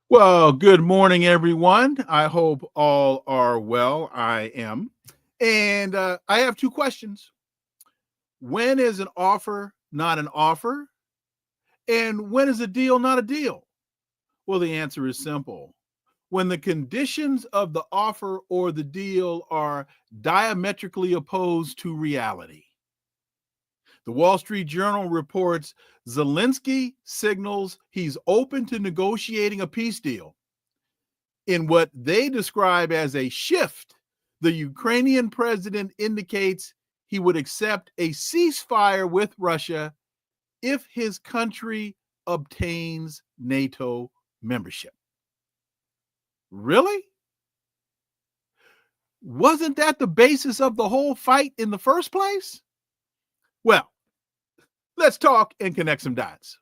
Well, good morning, everyone. I hope all are well. I am. And I have two questions. When is an offer not an offer? And when is a deal not a deal? Well, the answer is simple. When the conditions of the offer or the deal are diametrically opposed to reality. The Wall Street Journal reports Zelensky signals he's open to negotiating a peace deal. In what they describe as a shift, the Ukrainian president indicates he would accept a ceasefire with Russia if his country obtains NATO membership. Really? Wasn't that the basis of the whole fight in the first place? Well, let's talk and connect some dots.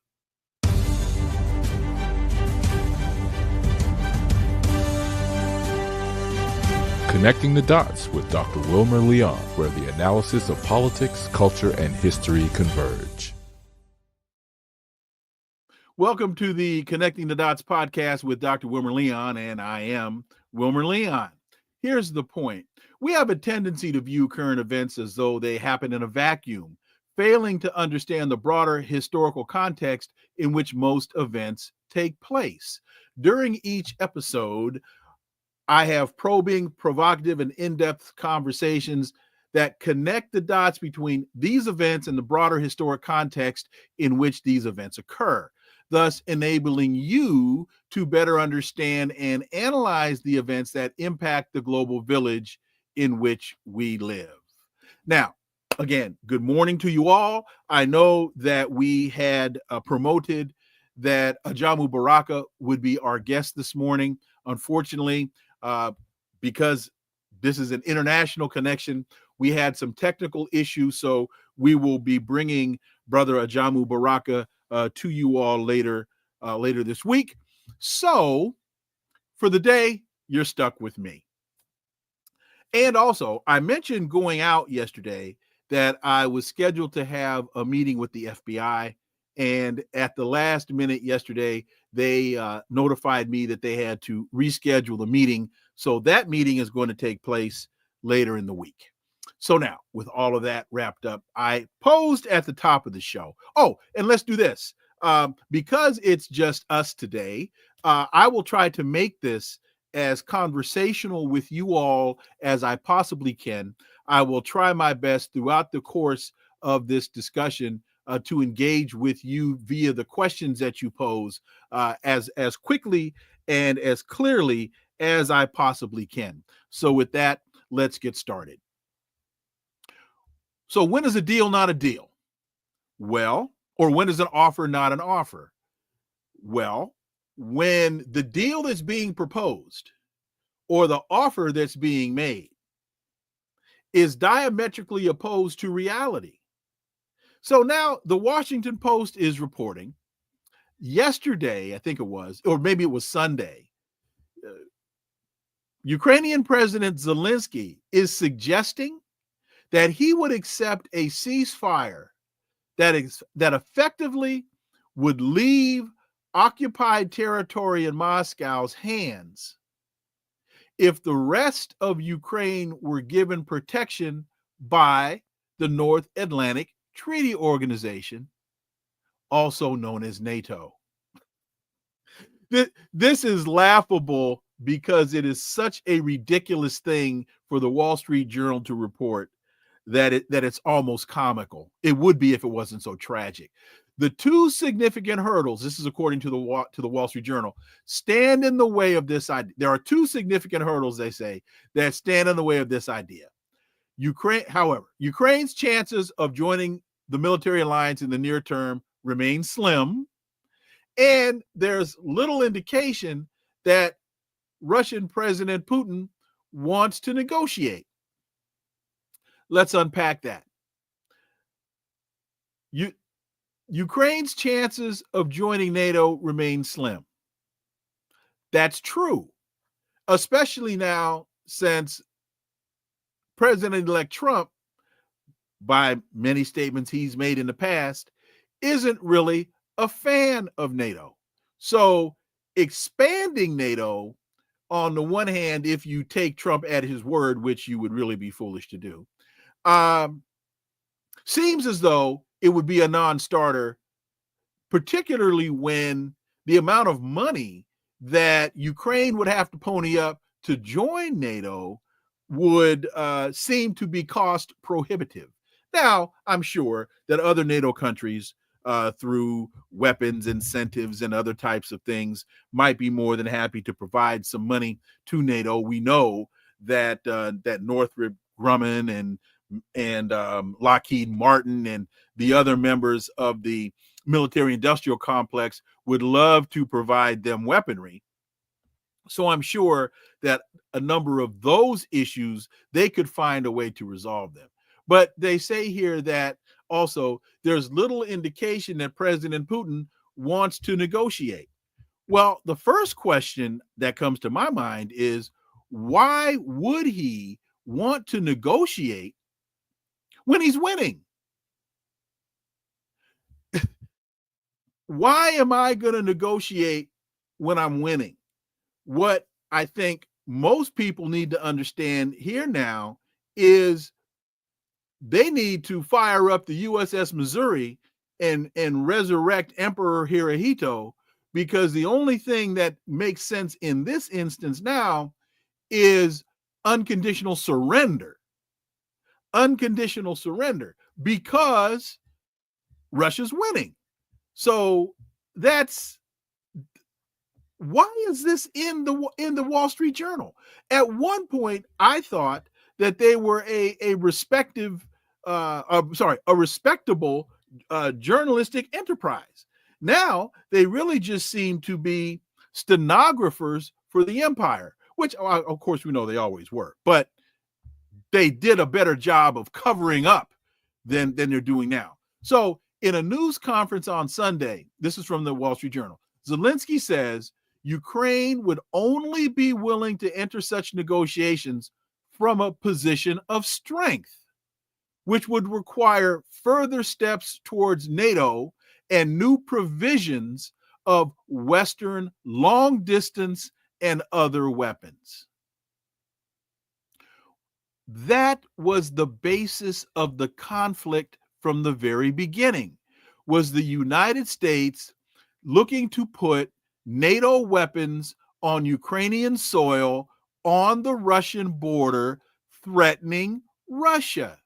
Connecting the Dots with Dr. Wilmer Leon, where the analysis of politics, culture, and history converge. Welcome to the Connecting the Dots podcast with Dr. Wilmer Leon, and I am Wilmer Leon. Here's the point. We have a tendency to view current events as though they happen in a vacuum, failing to understand the broader historical context in which most events take place. During each episode, I have probing, provocative, and in-depth conversations that connect the dots between these events and the broader historic context in which these events occur, thus enabling you to better understand and analyze the events that impact the global village in which we live. Now, again, good morning to you all. I know that we had promoted that Ajamu Baraka would be our guest this morning. Unfortunately, because this is an international connection, we had some technical issues, so we will be bringing Brother Ajamu Baraka to you all later this week. So for the day, you're stuck with me. And also, I mentioned going out yesterday that I was scheduled to have a meeting with the FBI, and at the last minute yesterday, they notified me that they had to reschedule the meeting. So that meeting is going to take place later in the week. So now, with all of that wrapped up, I posed at the top of the show. Oh, and let's do this. Because it's just us today, I will try to make this as conversational with you all as I possibly can. I will try my best throughout the course of this discussion to engage with you via the questions that you pose as quickly and as clearly as I possibly can. So with that, let's get started. So when is a deal not a deal? Well, or when is an offer not an offer? Well, when the deal that's being proposed or the offer that's being made is diametrically opposed to reality. So now the Washington Post is reporting yesterday, I think it was, or maybe it was Sunday, Ukrainian President Zelensky is suggesting that he would accept a ceasefire that effectively would leave occupied territory in Moscow's hands if the rest of Ukraine were given protection by the North Atlantic Treaty Organization, also known as NATO. This is laughable because it is such a ridiculous thing for the Wall Street Journal to report that it's almost comical. It would be if it wasn't so tragic. The two significant hurdles, this is according to the Wall Street Journal, stand in the way of this idea. There are two significant hurdles, they say, that stand in the way of this idea. However, Ukraine's chances of joining the military alliance in the near term remain slim, and there's little indication that Russian President Putin wants to negotiate. Let's unpack that. Ukraine's chances of joining NATO remain slim. That's true, especially now since President-elect Trump, by many statements he's made in the past, isn't really a fan of NATO. So expanding NATO on the one hand, if you take Trump at his word, which you would really be foolish to do, seems as though it would be a non-starter, particularly when the amount of money that Ukraine would have to pony up to join NATO would seem to be cost prohibitive. Now, I'm sure that other NATO countries, through weapons, incentives, and other types of things, might be more than happy to provide some money to NATO. We know that that Northrop Grumman and Lockheed Martin and the other members of the military-industrial complex would love to provide them weaponry. So I'm sure that a number of those issues, they could find a way to resolve them. But they say here that also there's little indication that President Putin wants to negotiate. Well, the first question that comes to my mind is, why would he want to negotiate when he's winning? Why am I going to negotiate when I'm winning? What I think most people need to understand here now is they need to fire up the USS Missouri and resurrect Emperor Hirohito, because the only thing that makes sense in this instance now is unconditional surrender. Unconditional surrender, because Russia's winning. So that's why is this in the Wall Street Journal? At one point, I thought that they were a respectable journalistic enterprise. Now they really just seem to be stenographers for the empire, which of course we know they always were, but they did a better job of covering up than they're doing now. So in a news conference on Sunday, this is from the Wall Street Journal, Zelensky says Ukraine would only be willing to enter such negotiations from a position of strength, which would require further steps towards NATO and new provisions of Western long distance and other weapons. That was the basis of the conflict from the very beginning, was the United States looking to put NATO weapons on Ukrainian soil on the Russian border, threatening Russia.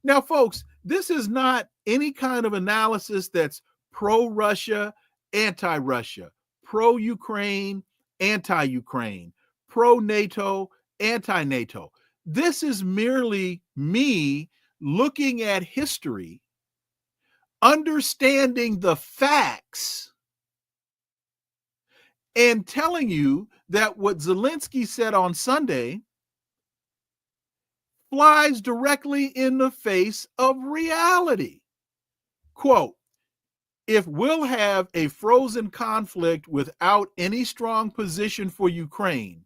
Now, folks, this is not any kind of analysis that's pro-Russia, anti-Russia, pro-Ukraine, anti-Ukraine, pro-NATO, anti-NATO. This is merely me looking at history, understanding the facts, and telling you that what Zelensky said on Sunday flies directly in the face of reality. Quote, if we'll have a frozen conflict without any strong position for Ukraine,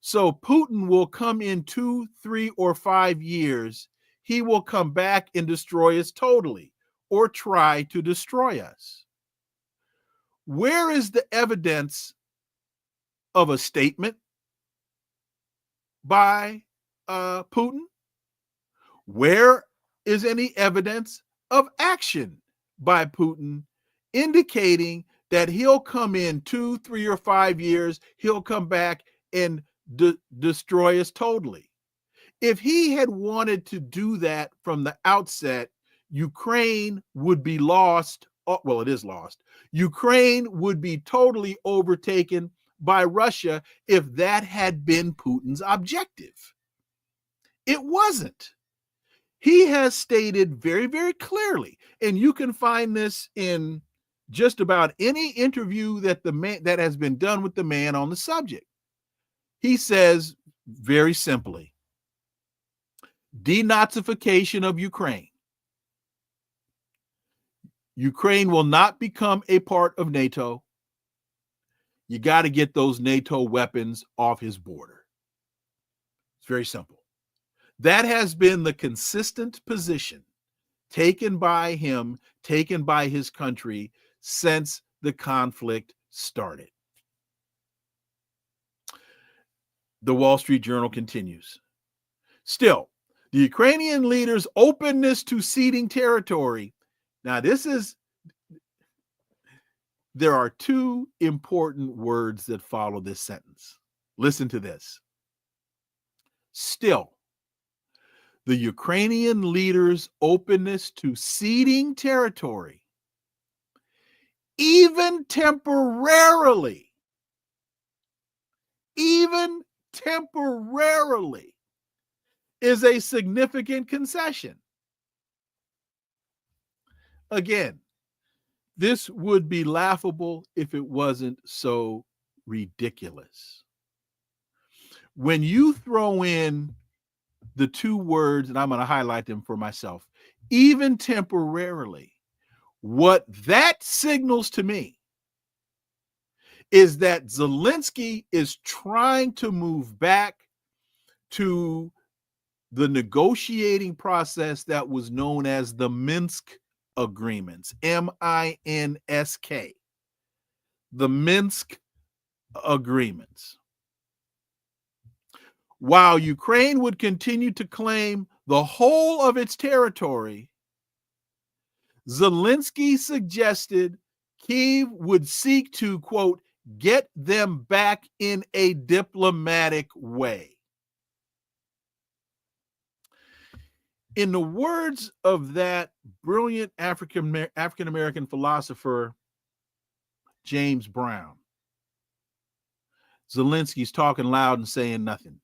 so Putin will come in 2, 3, or 5 years, he will come back and destroy us totally, or try to destroy us. Where is the evidence of a statement by Putin? Where is any evidence of action by Putin indicating that he'll come in 2, 3, or 5 years, he'll come back and destroy us totally? If he had wanted to do that from the outset, Ukraine would be lost. Well, it is lost. Ukraine would be totally overtaken by Russia if that had been Putin's objective. It wasn't. He has stated very, very clearly, and you can find this in just about any interview that has been done with the man on the subject. He says very simply, denazification of Ukraine. Ukraine will not become a part of NATO. You got to get those NATO weapons off his border. It's very simple. That has been the consistent position taken by him, taken by his country since the conflict started. The Wall Street Journal continues. Still, the Ukrainian leaders' openness to ceding territory. Now, there are two important words that follow this sentence. Listen to this. Still, the Ukrainian leaders' openness to ceding territory, even temporarily, is a significant concession. Again, this would be laughable if it wasn't so ridiculous. When you throw in the two words, and I'm going to highlight them for myself, even temporarily, what that signals to me is that Zelensky is trying to move back to the negotiating process that was known as the Minsk agreements, M-I-N-S-K, the Minsk agreements. While Ukraine would continue to claim the whole of its territory, Zelensky suggested Kyiv would seek to, quote, get them back in a diplomatic way. In the words of that brilliant African-American philosopher, James Brown, Zelensky's talking loud and saying nothing.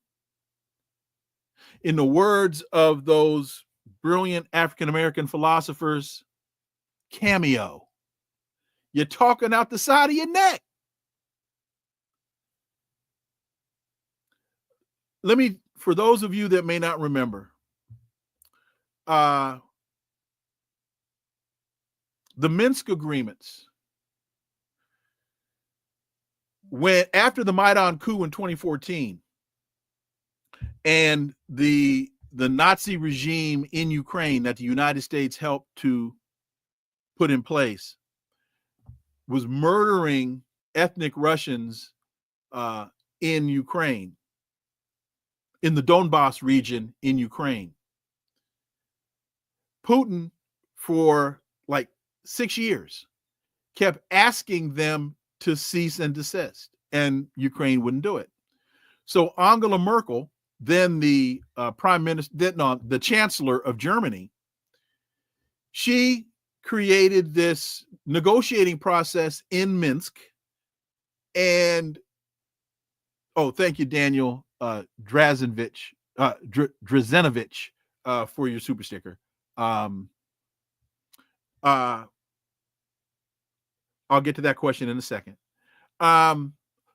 In the words of those brilliant African-American philosophers, Cameo, you're talking out the side of your neck. For those of you that may not remember, the Minsk agreements, after the Maidan coup in 2014, and the Nazi regime in Ukraine that the United States helped to put in place was murdering ethnic Russians in Ukraine, in the Donbass region in Ukraine. Putin, for like 6 years, kept asking them to cease and desist, and Ukraine wouldn't do it. So Angela Merkel, then the the chancellor of Germany, she created this negotiating process in Minsk. And, thank you, Daniel Drazenovich, for your super sticker. I'll get to that question in a second.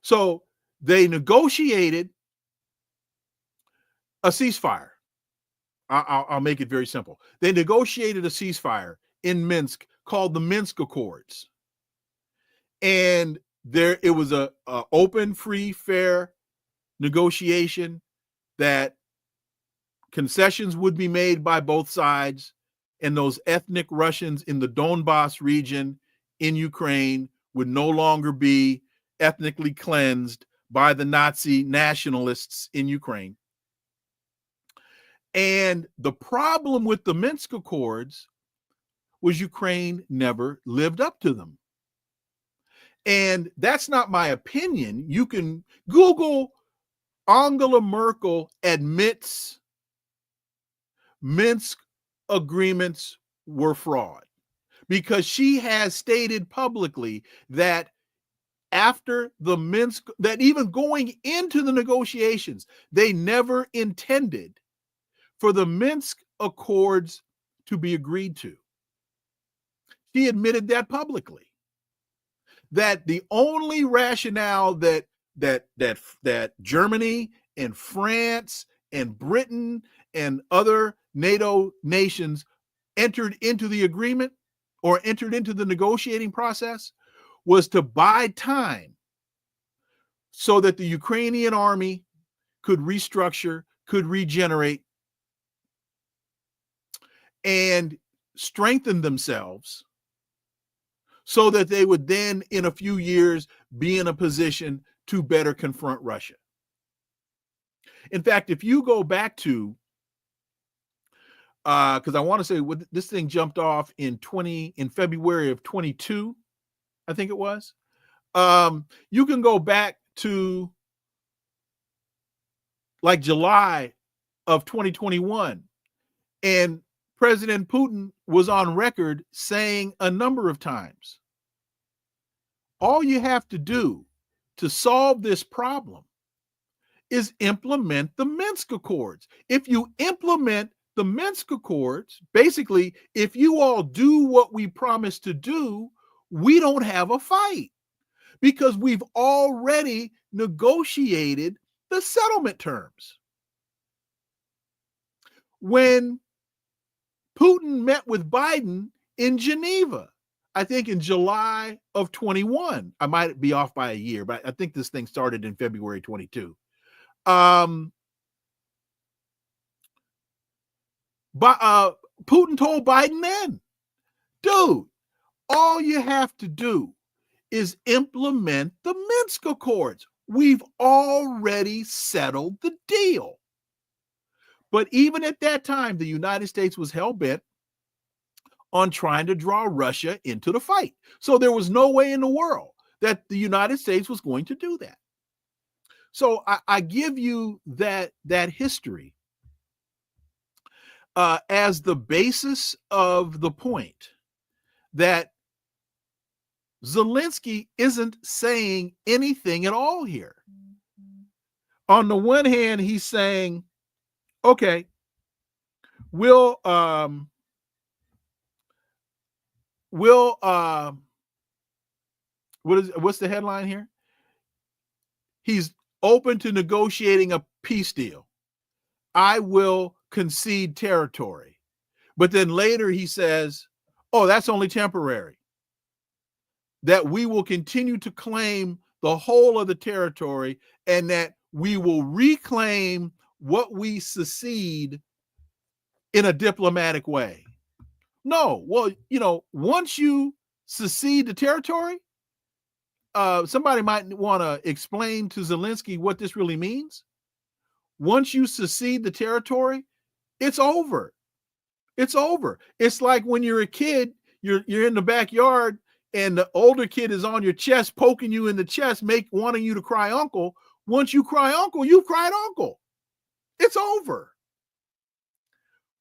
So they negotiated a ceasefire. I'll make it very simple. They negotiated a ceasefire in Minsk called the Minsk Accords. And it was a open, free, fair negotiation that concessions would be made by both sides, and those ethnic Russians in the Donbass region in Ukraine would no longer be ethnically cleansed by the Nazi nationalists in Ukraine. And the problem with the Minsk Accords was Ukraine never lived up to them. And that's not my opinion. You can Google Angela Merkel admits Minsk agreements were fraud, because she has stated publicly that after the Minsk, that even going into the negotiations, they never intended for the Minsk Accords to be agreed to. She admitted that publicly, that the only rationale that Germany and France and Britain and other NATO nations entered into the agreement or entered into the negotiating process was to buy time so that the Ukrainian army could restructure, could regenerate, and strengthen themselves so that they would then, in a few years, be in a position to better confront Russia. In fact, if you go back to, because I want to say this thing jumped off in February of 22, I think it was. You can go back to like July of 2021, and President Putin was on record saying a number of times, all you have to do to solve this problem is implement the Minsk Accords. If you implement the Minsk Accords, basically, if you all do what we promised to do, we don't have a fight because we've already negotiated the settlement terms. When Putin met with Biden in Geneva, I think in July of 21, I might be off by a year, but I think this thing started in February 22. Putin told Biden then, dude, all you have to do is implement the Minsk Accords. We've already settled the deal. But even at that time, the United States was hell-bent on trying to draw Russia into the fight. So there was no way in the world that the United States was going to do that. So I give you that history as the basis of the point that Zelensky isn't saying anything at all here. On the one hand, he's saying, okay, what's the headline here? He's open to negotiating a peace deal. I will concede territory. But then later he says, oh, that's only temporary. That we will continue to claim the whole of the territory and that we will reclaim what we secede in a diplomatic way. No, well, once you secede the territory, somebody might want to explain to Zelensky what this really means. Once you secede the territory, it's over. It's over. It's like when you're a kid, you're in the backyard and the older kid is on your chest, poking you in the chest, wanting you to cry uncle. Once you cry uncle, you've cried uncle. It's over.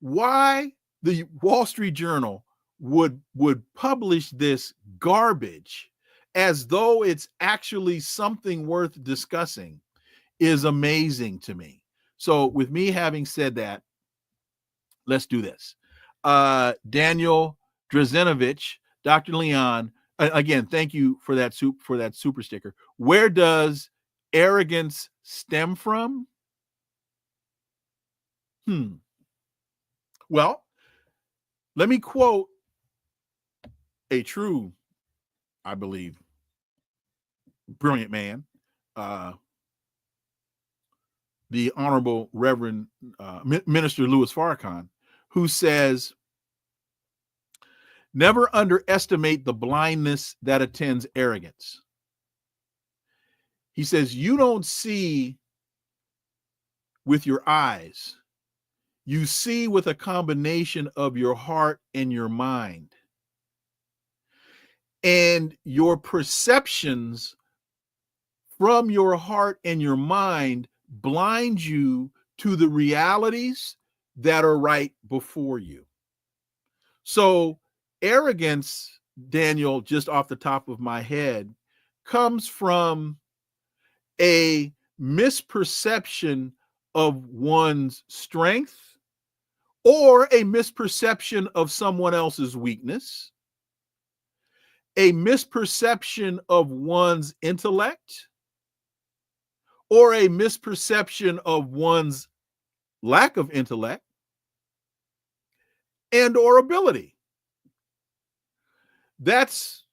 Why the Wall Street Journal would publish this garbage as though it's actually something worth discussing is amazing to me. So with me having said that, let's do this. Daniel Drazenovich, Dr. Leon, again, thank you for that super sticker. Where does arrogance stem from? Well, let me quote a true, I believe, brilliant man, the Honorable Reverend Minister Louis Farrakhan, who says, never underestimate the blindness that attends arrogance. He says, you don't see with your eyes, you see with a combination of your heart and your mind. And your perceptions from your heart and your mind blind you to the realities that are right before you. So arrogance, Daniel, just off the top of my head, comes from a misperception of one's strength or a misperception of someone else's weakness, a misperception of one's intellect, or a misperception of one's lack of intellect and or ability. That's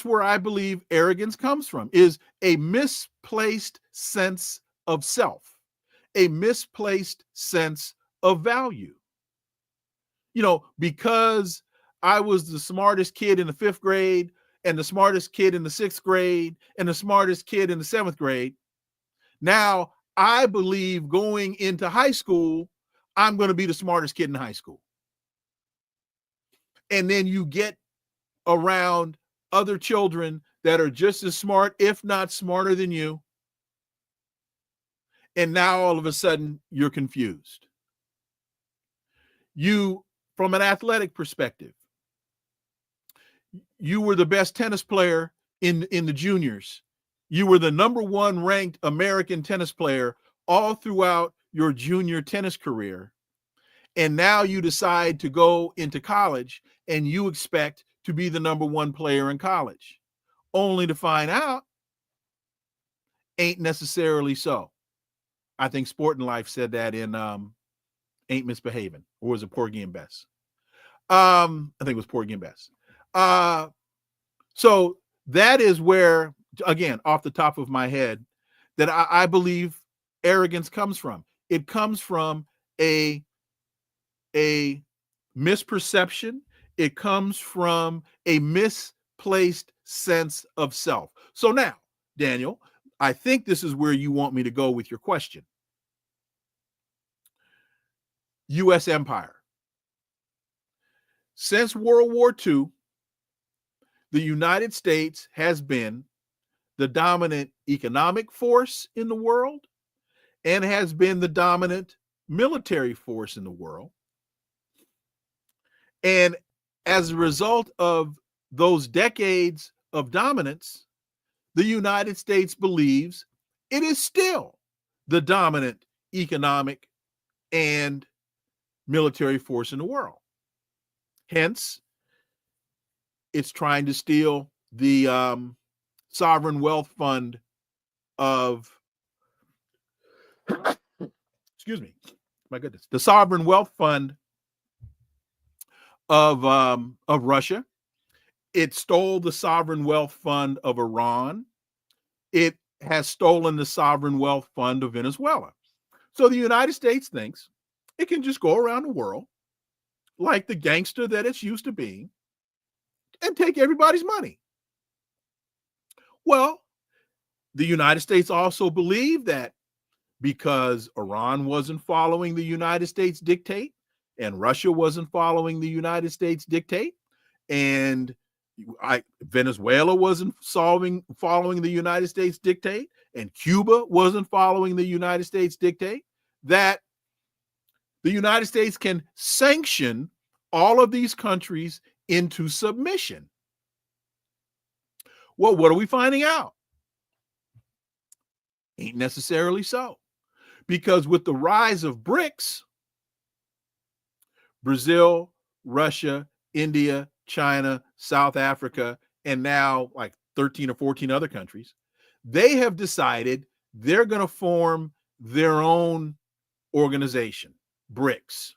where I believe arrogance comes from, is a misplaced sense of self, a misplaced sense of value. Because I was the smartest kid in the 5th grade and the smartest kid in the 6th grade and the smartest kid in the 7th grade. Now, I believe going into high school, I'm going to be the smartest kid in high school. And then you get around other children that are just as smart, if not smarter than you. And now all of a sudden you're confused. You, from an athletic perspective, you were the best tennis player in the juniors. You were the number 1 ranked American tennis player all throughout your junior tennis career. And now you decide to go into college and you expect to be the number 1 player in college, only to find out ain't necessarily so. I think Sport and Life said that in Ain't Misbehaving, or was it Porgy and Bess? I think it was Porgy and Bess. So that is where, again, off the top of my head, that I believe arrogance comes from. It comes from a misperception. It comes from a misplaced sense of self. So now, Daniel, I think this is where you want me to go with your question. U.S. empire. Since World War II, the United States has been the dominant economic force in the world and has been the dominant military force in the world. And as a result of those decades of dominance, the United States believes it is still the dominant economic and military force in the world. Hence, it's trying to steal the sovereign wealth fund of, excuse me, my goodness, the sovereign wealth fund of Russia. It stole the sovereign wealth fund of Iran. It has stolen the sovereign wealth fund of Venezuela. So the United States thinks it can just go around the world like the gangster that it's used to being and take everybody's money. Well, the United States also believed that because Iran wasn't following the United States dictate and Russia wasn't following the United States dictate and Venezuela wasn't following the United States dictate and Cuba wasn't following the United States dictate, that the United States can sanction all of these countries into submission. Well, what are we finding out? Ain't necessarily so. Because with the rise of BRICS, Brazil, Russia, India, China, South Africa, and now like 13 or 14 other countries, they have decided they're going to form their own organization, BRICS.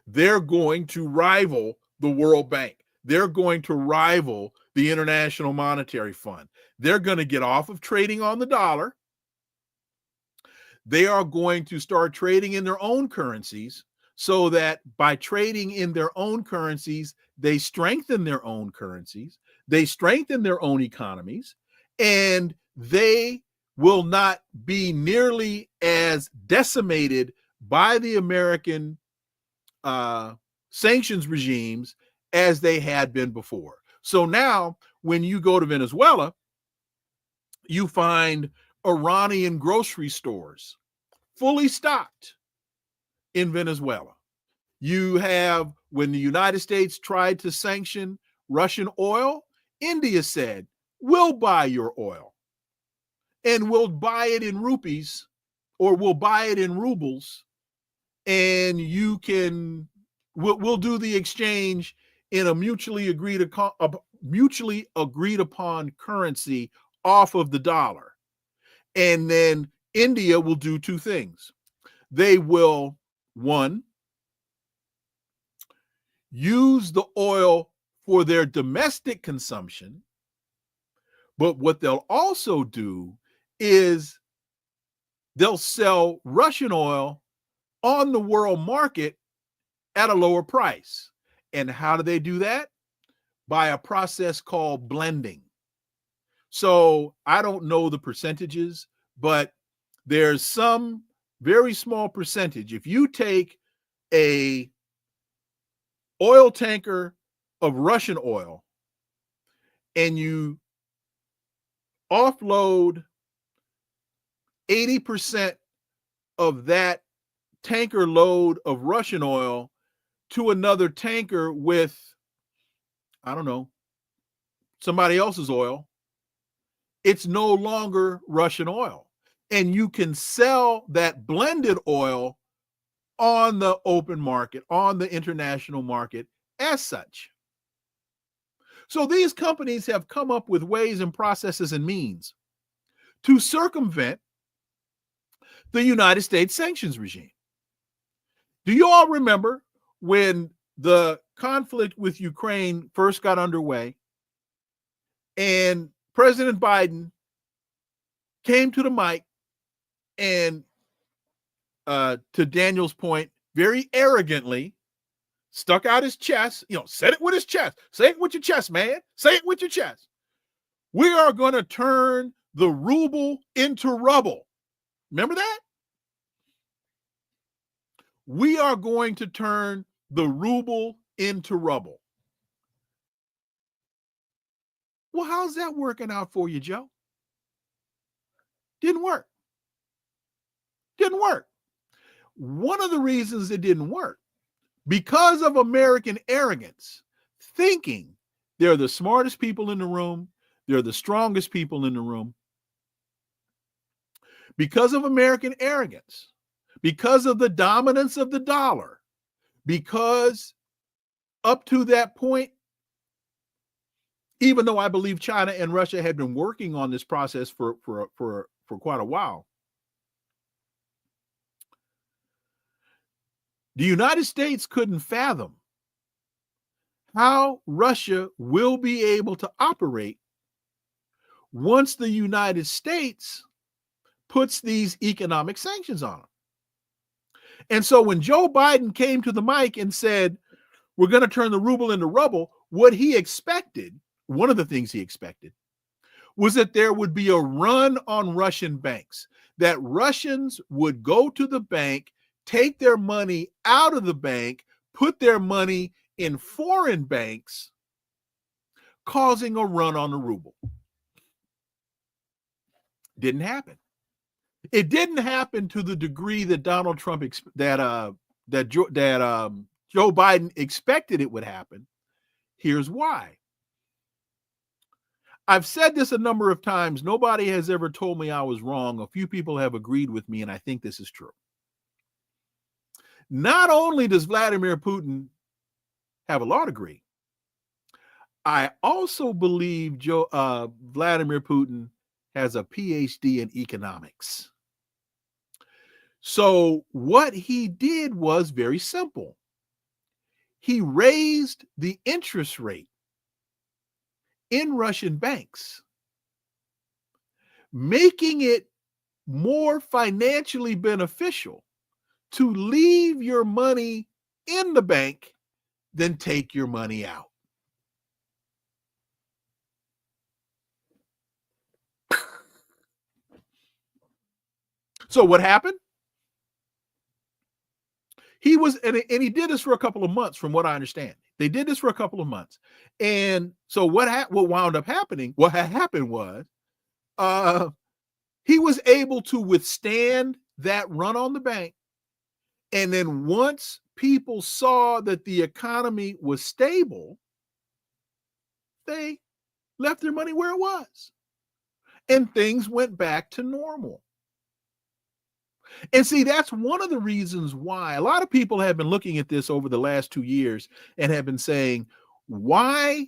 They're going to rival the World Bank. They're going to rival the International Monetary Fund. They're going to get off of trading on the dollar. They are going to start trading in their own currencies so that by trading in their own currencies, they strengthen their own currencies, they strengthen their own economies, and they will not be nearly as decimated by the American sanctions regimes as they had been before. So now when you go to Venezuela, you find Iranian grocery stores fully stocked in Venezuela. You have, when the United States tried to sanction Russian oil, India said, we'll buy your oil and we'll buy it in rupees or we'll buy it in rubles, and we'll do the exchange in a mutually agreed upon currency off of the dollar. And then India will do two things. They will, one, use the oil for their domestic consumption, but what they'll also do is they'll sell Russian oil on the world market at a lower price. And how do they do that? By a process called blending. So I don't know the percentages, but there's some very small percentage. If you take a oil tanker of Russian oil and you offload 80% of that tanker load of Russian oil to another tanker with, I don't know, somebody else's oil, it's no longer Russian oil. And you can sell that blended oil on the open market, on the international market as such. So these companies have come up with ways and processes and means to circumvent the United States sanctions regime. Do you all remember when the conflict with Ukraine first got underway and President Biden came to the mic and, to Daniel's point, very arrogantly stuck out his chest, said it with his chest. Say it with your chest, man. Say it with your chest. We are going to turn the ruble into rubble. Remember that? We are going to turn the ruble into rubble. Well, how's that working out for you, Joe? Didn't work. Didn't work. One of the reasons it didn't work, because of American arrogance, thinking they're the smartest people in the room, they're the strongest people in the room. Because of American arrogance, because of the dominance of the dollar, because up to that point, even though I believe China and Russia had been working on this process for quite a while, the United States couldn't fathom how Russia will be able to operate once the United States puts these economic sanctions on them. And so when Joe Biden came to the mic and said, we're going to turn the ruble into rubble, what he expected, one of the things he expected, was that there would be a run on Russian banks, that Russians would go to the bank, take their money out of the bank, put their money in foreign banks, causing a run on the ruble. Didn't happen. It didn't happen to the degree that Donald Trump Joe Biden expected it would happen. Here's why. I've said this a number of times. Nobody has ever told me I was wrong. A few people have agreed with me, and I think this is true. Not only does Vladimir Putin have a law degree, I also believe Vladimir Putin has a PhD in economics. So what he did was very simple. He raised the interest rate in Russian banks, making it more financially beneficial to leave your money in the bank than take your money out. So what happened? He did this for a couple of months, from what I understand. They did this for a couple of months. And so what wound up happening, what had happened was he was able to withstand that run on the bank. And then once people saw that the economy was stable, they left their money where it was. And things went back to normal. And see, that's one of the reasons why a lot of people have been looking at this over the last 2 years and have been saying, why?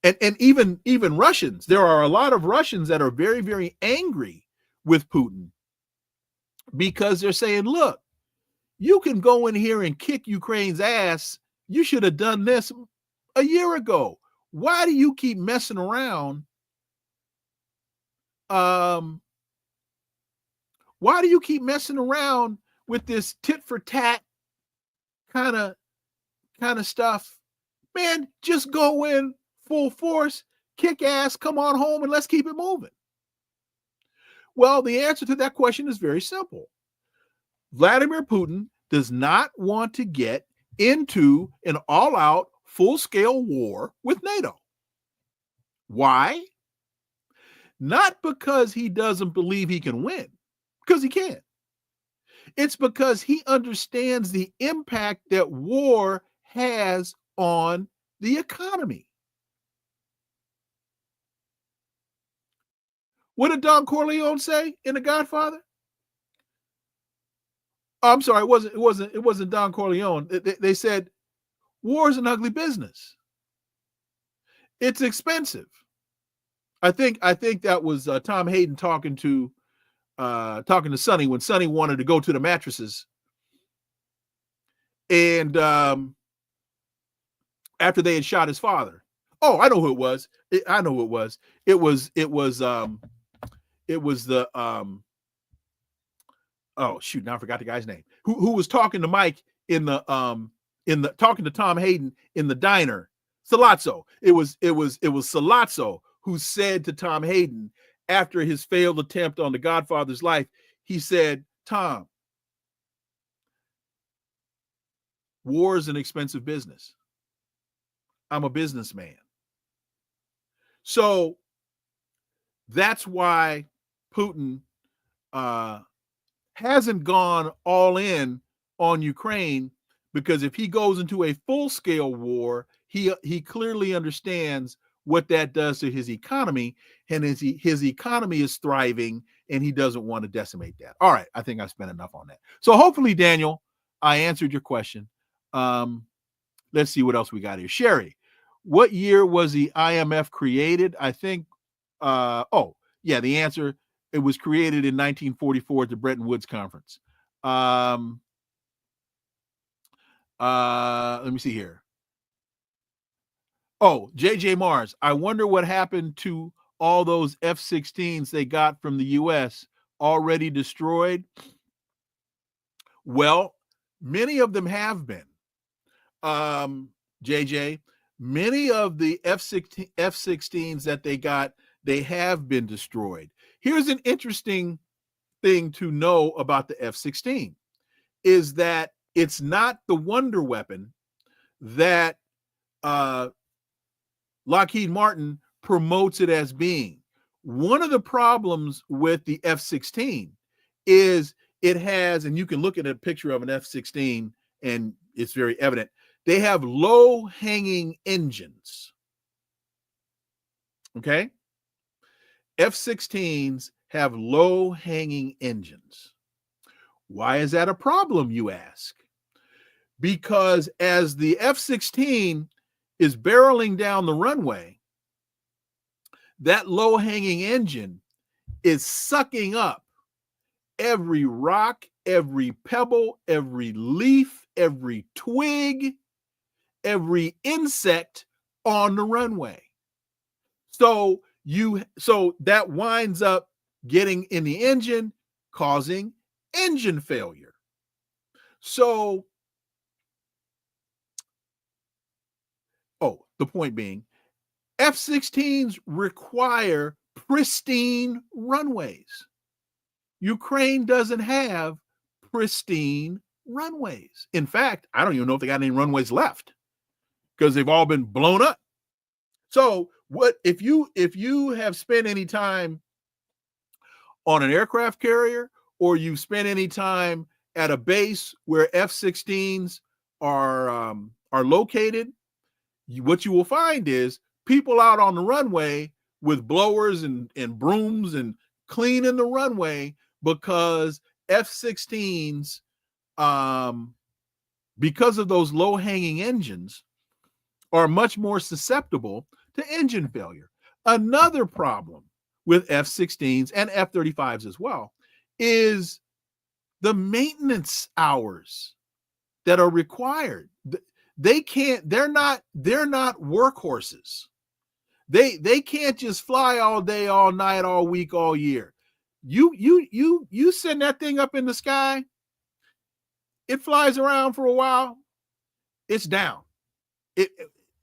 And even Russians, there are a lot of Russians that are very, very angry with Putin because they're saying, look, you can go in here and kick Ukraine's ass. You should have done this a year ago. Why do you keep messing around? Why do you keep messing around with this tit for tat kind of stuff, man, just go in full force, kick ass, come on home, and let's keep it moving. Well, the answer to that question is very simple. Vladimir Putin does not want to get into an all-out, full-scale war with NATO. Why? Not because he doesn't believe he can win, because he can. It's because he understands the impact that war has on the economy. What did Don Corleone say in The Godfather? Oh, I'm sorry, it wasn't Don Corleone. They said war is an ugly business. It's expensive. I think that was Tom Hayden talking to Sonny when Sonny wanted to go to the mattresses, and after they had shot his father. Oh, I know who it was. I know who it was. It was the oh shoot, now I forgot the guy's name. Who was talking to Mike in the talking to Tom Hayden in the diner. Salazzo. It was Salazzo who said to Tom Hayden after his failed attempt on the Godfather's life, he said, Tom, war is an expensive business. I'm a businessman. So that's why Putin hasn't gone all in on Ukraine, because if he goes into a full-scale war, he clearly understands what that does to his economy, and his economy is thriving, and he doesn't want to decimate that. All right, I think I've spent enough on that. So hopefully, Daniel, I answered your question. Let's see what else we got here. Sherry, what year was the IMF created? I think, the answer, it was created in 1944 at the Bretton Woods Conference. Let me see here. Oh, JJ Mars, I wonder what happened to all those F-16s they got from the U.S. already destroyed. Well, many of them have been. JJ, many of the F-16s that they got, they have been destroyed. Here's an interesting thing to know about the F-16 is that it's not the wonder weapon that Lockheed Martin promotes it as being. One of the problems with the F-16 is it has, and you can look at a picture of an F-16 and it's very evident, they have low-hanging engines. Okay? F-16s have low-hanging engines. Why is that a problem, you ask? Because as the F-16 is barreling down the runway, that low-hanging engine is sucking up every rock, every pebble, every leaf, every twig, every insect on the runway. So that winds up getting in the engine, causing engine failure. So, the point being, F-16s require pristine runways. Ukraine doesn't have pristine runways. In fact, I don't even know if they got any runways left because they've all been blown up. So what if you have spent any time on an aircraft carrier, or you've spent any time at a base where F-16s are located, what you will find is people out on the runway with blowers and brooms and cleaning the runway, because F-16s, because of those low-hanging engines, are much more susceptible to engine failure. Another problem with F-16s and F-35s as well is the maintenance hours that are required. They're not workhorses. They can't just fly all day, all night, all week, all year. You send that thing up in the sky, it flies around for a while, It's down.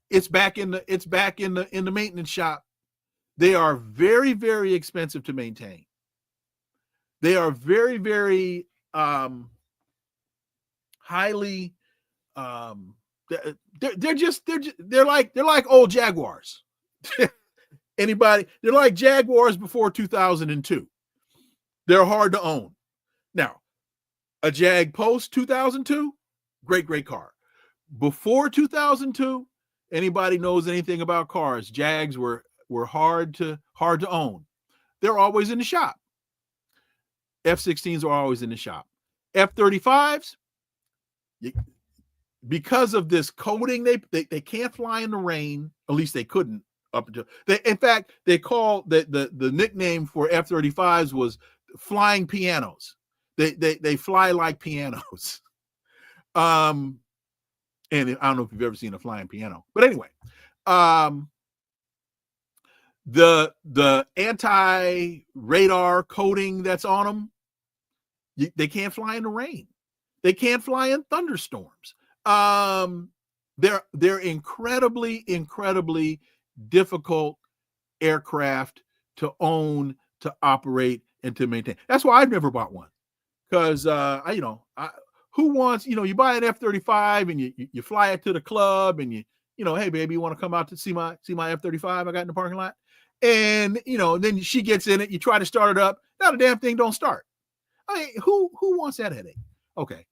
It's back in the maintenance shop. They are very, very expensive to maintain. They are very, very highly they're like old Jaguars. Anybody? They're like Jaguars before 2002. They're hard to own. Now, a Jag post 2002, great car. Before 2002, anybody knows anything about cars, Jags were hard to own. They're always in the shop. F-16s are always in the shop. F-35s, because of this coating, they can't fly in the rain. At least they couldn't up until in fact, they call the nickname for F-35s was flying pianos. They fly like pianos. And I don't know if you've ever seen a flying piano, but anyway, the anti-radar coating that's on them, they can't fly in the rain. They can't fly in thunderstorms. They're incredibly difficult aircraft to own, to operate, and to maintain. That's why I've never bought one, because who wants, you buy an F-35 and you fly it to the club and hey baby, you want to come out to see my F-35 I got in the parking lot, and then she gets in it, you try to start it up, now the damn thing don't start. I mean, who wants that headache? Okay.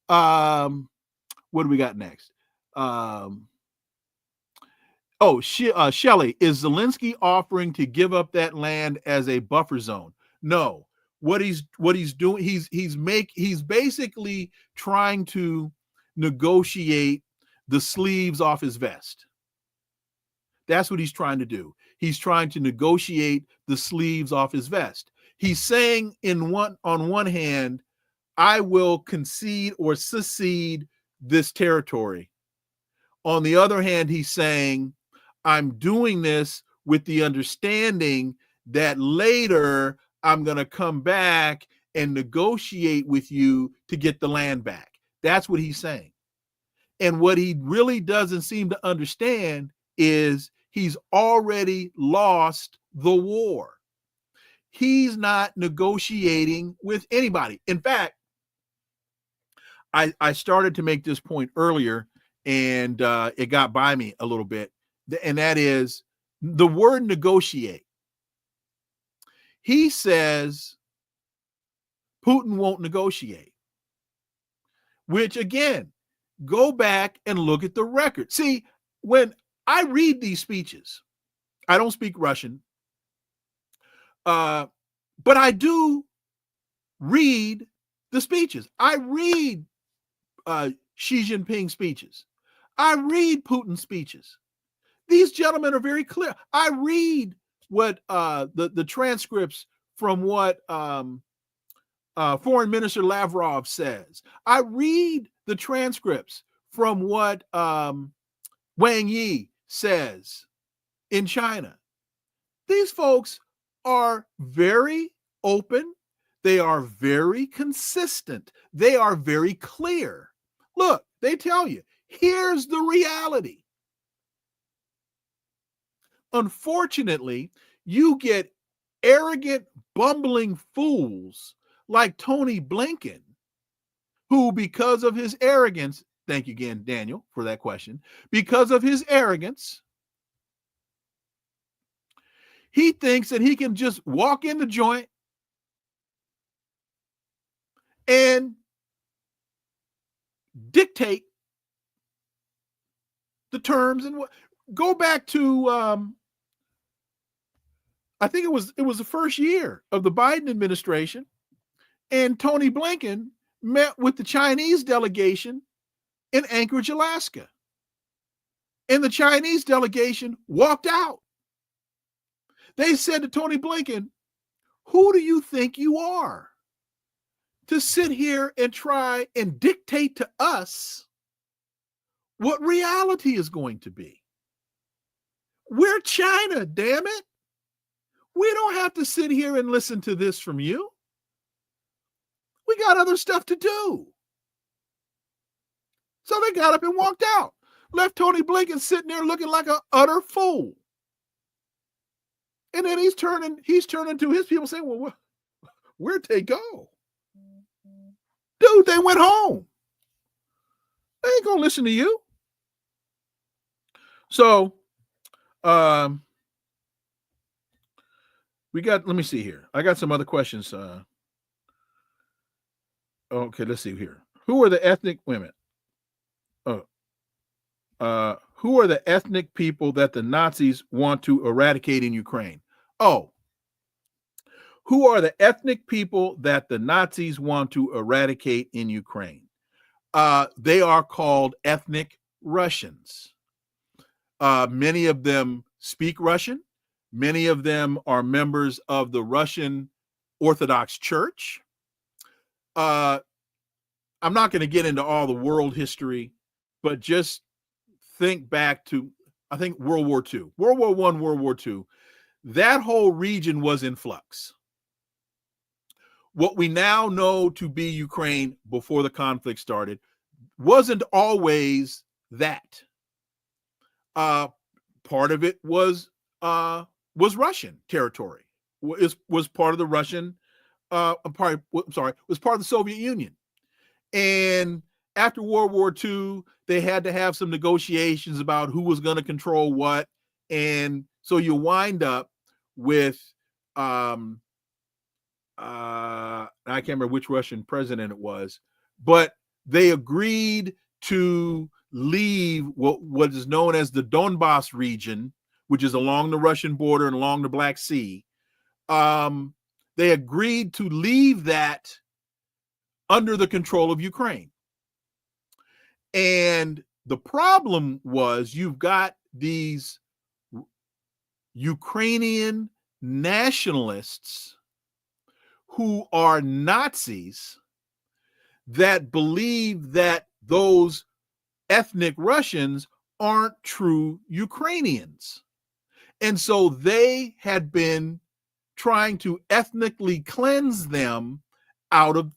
What do we got next? Shelley, is Zelensky offering to give up that land as a buffer zone? No. What he's doing, he's basically trying to negotiate the sleeves off his vest. That's what he's trying to do. He's trying to negotiate the sleeves off his vest. He's saying on one hand, I will concede or secede this territory. On the other hand, he's saying, I'm doing this with the understanding that later I'm going to come back and negotiate with you to get the land back. That's what he's saying. And what he really doesn't seem to understand is he's already lost the war. He's not negotiating with anybody. In fact, I started to make this point earlier, and it got by me a little bit, and that is the word negotiate. He says Putin won't negotiate, which again, go back and look at the record. See, when I read these speeches, I don't speak Russian, but I do read the speeches. I read Xi Jinping speeches. I read Putin speeches. These gentlemen are very clear. I read what the transcripts from what Foreign Minister Lavrov says. I read the transcripts from what Wang Yi says in China. These folks are very open. They are very consistent. They are very clear. Look, they tell you, here's the reality. Unfortunately, you get arrogant, bumbling fools like Tony Blinken, who, because of his arrogance, thank you again, Daniel, for that question, because of his arrogance, he thinks that he can just walk in the joint and dictate the terms. And what, go back to I think it was the first year of the Biden administration, and Tony Blinken met with the Chinese delegation in Anchorage, Alaska, and the Chinese delegation walked out. They said to Tony Blinken, who do you think you are to sit here and try and dictate to us what reality is going to be? We're China, damn it. We don't have to sit here and listen to this from you. We got other stuff to do. So they got up and walked out, left Tony Blinken sitting there looking like an utter fool. And then he's turning to his people saying, well, where'd they go? Dude, they went home. They ain't gonna listen to you. So let me see here. I got some other questions. Okay, let's see here. Who are the ethnic women? Who are the ethnic people that the Nazis want to eradicate in Ukraine? Oh, who are the ethnic people that the Nazis want to eradicate in Ukraine? They are called ethnic Russians. Many of them speak Russian. Many of them are members of the Russian Orthodox Church. I'm not going to get into all the world history, but just think back to, I think, World War II, World War I, World War II. That whole region was in flux. What we now know to be Ukraine before the conflict started wasn't always that. Part of it was Russian territory. Was part of the Russian. Was part of the Soviet Union. And after World War II, they had to have some negotiations about who was going to control what, and so you wind up with I can't remember which Russian president it was, but they agreed to leave what is known as the Donbass region, which is along the Russian border and along the Black Sea. They agreed to leave that under the control of Ukraine. And the problem was you've got these Ukrainian nationalists who are Nazis that believe that those ethnic Russians aren't true Ukrainians. And so they had been trying to ethnically cleanse them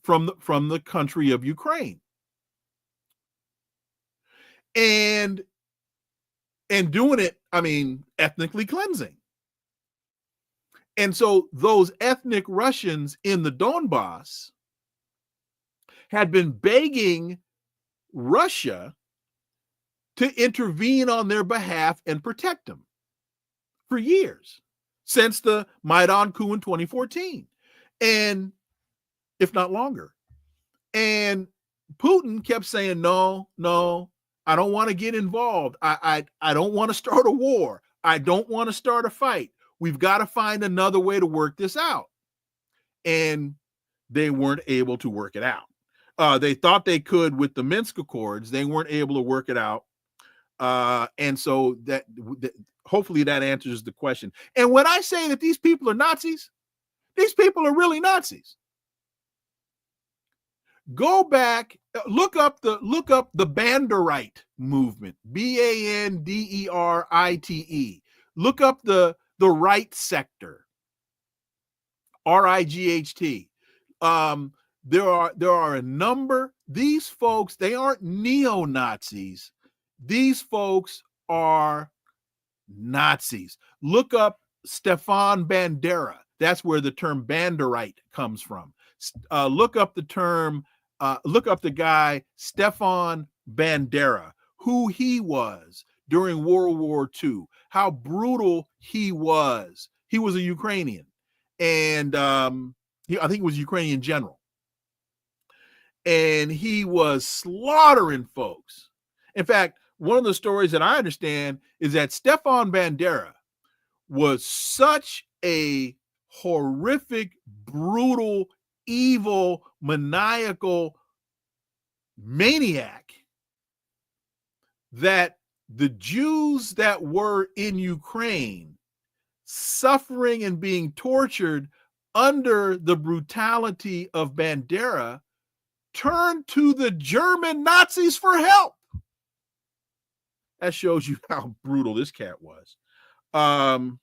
from the country of Ukraine. And doing it, I mean, ethnically cleansing. And so those ethnic Russians in the Donbass had been begging Russia to intervene on their behalf and protect them for years, since the Maidan coup in 2014, and if not longer. And Putin kept saying, no, I don't want to get involved. I don't want to start a war. I don't want to start a fight. We've got to find another way to work this out. And they weren't able to work it out. They thought they could with the Minsk Accords. They weren't able to work it out. And so that hopefully that answers the question. And when I say that these people are Nazis, these people are really Nazis. Go back, look up the Banderite movement, Banderite. Look up the right sector, RIGHT. There are a number. These folks, they aren't neo-Nazis. These folks are Nazis. Look up Stefan Bandera. That's where the term Banderite comes from. Look up the guy Stefan Bandera, who he was during World War II, how brutal he was. He was a Ukrainian, and I think he was a Ukrainian general. And he was slaughtering folks. In fact, one of the stories that I understand is that Stefan Bandera was such a horrific, brutal, evil, maniacal maniac that the Jews that were in Ukraine suffering and being tortured under the brutality of Bandera turned to the German Nazis for help. That shows you how brutal this cat was. Can